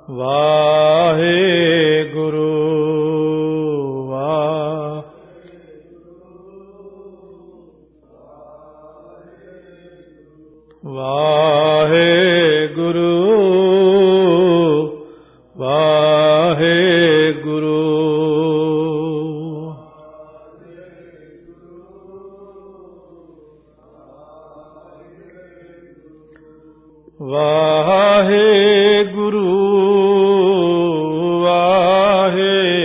A: ਵਾਹਿਗੁਰੂ ਵਾਹਿਗੁਰੂ ਵਾਹਿਗੁਰੂ ਵਾਹਿਗੁਰੂ ਵਾਹਿਗੁਰੂ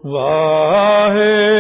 A: ਵਾਹਿਗੁਰੂ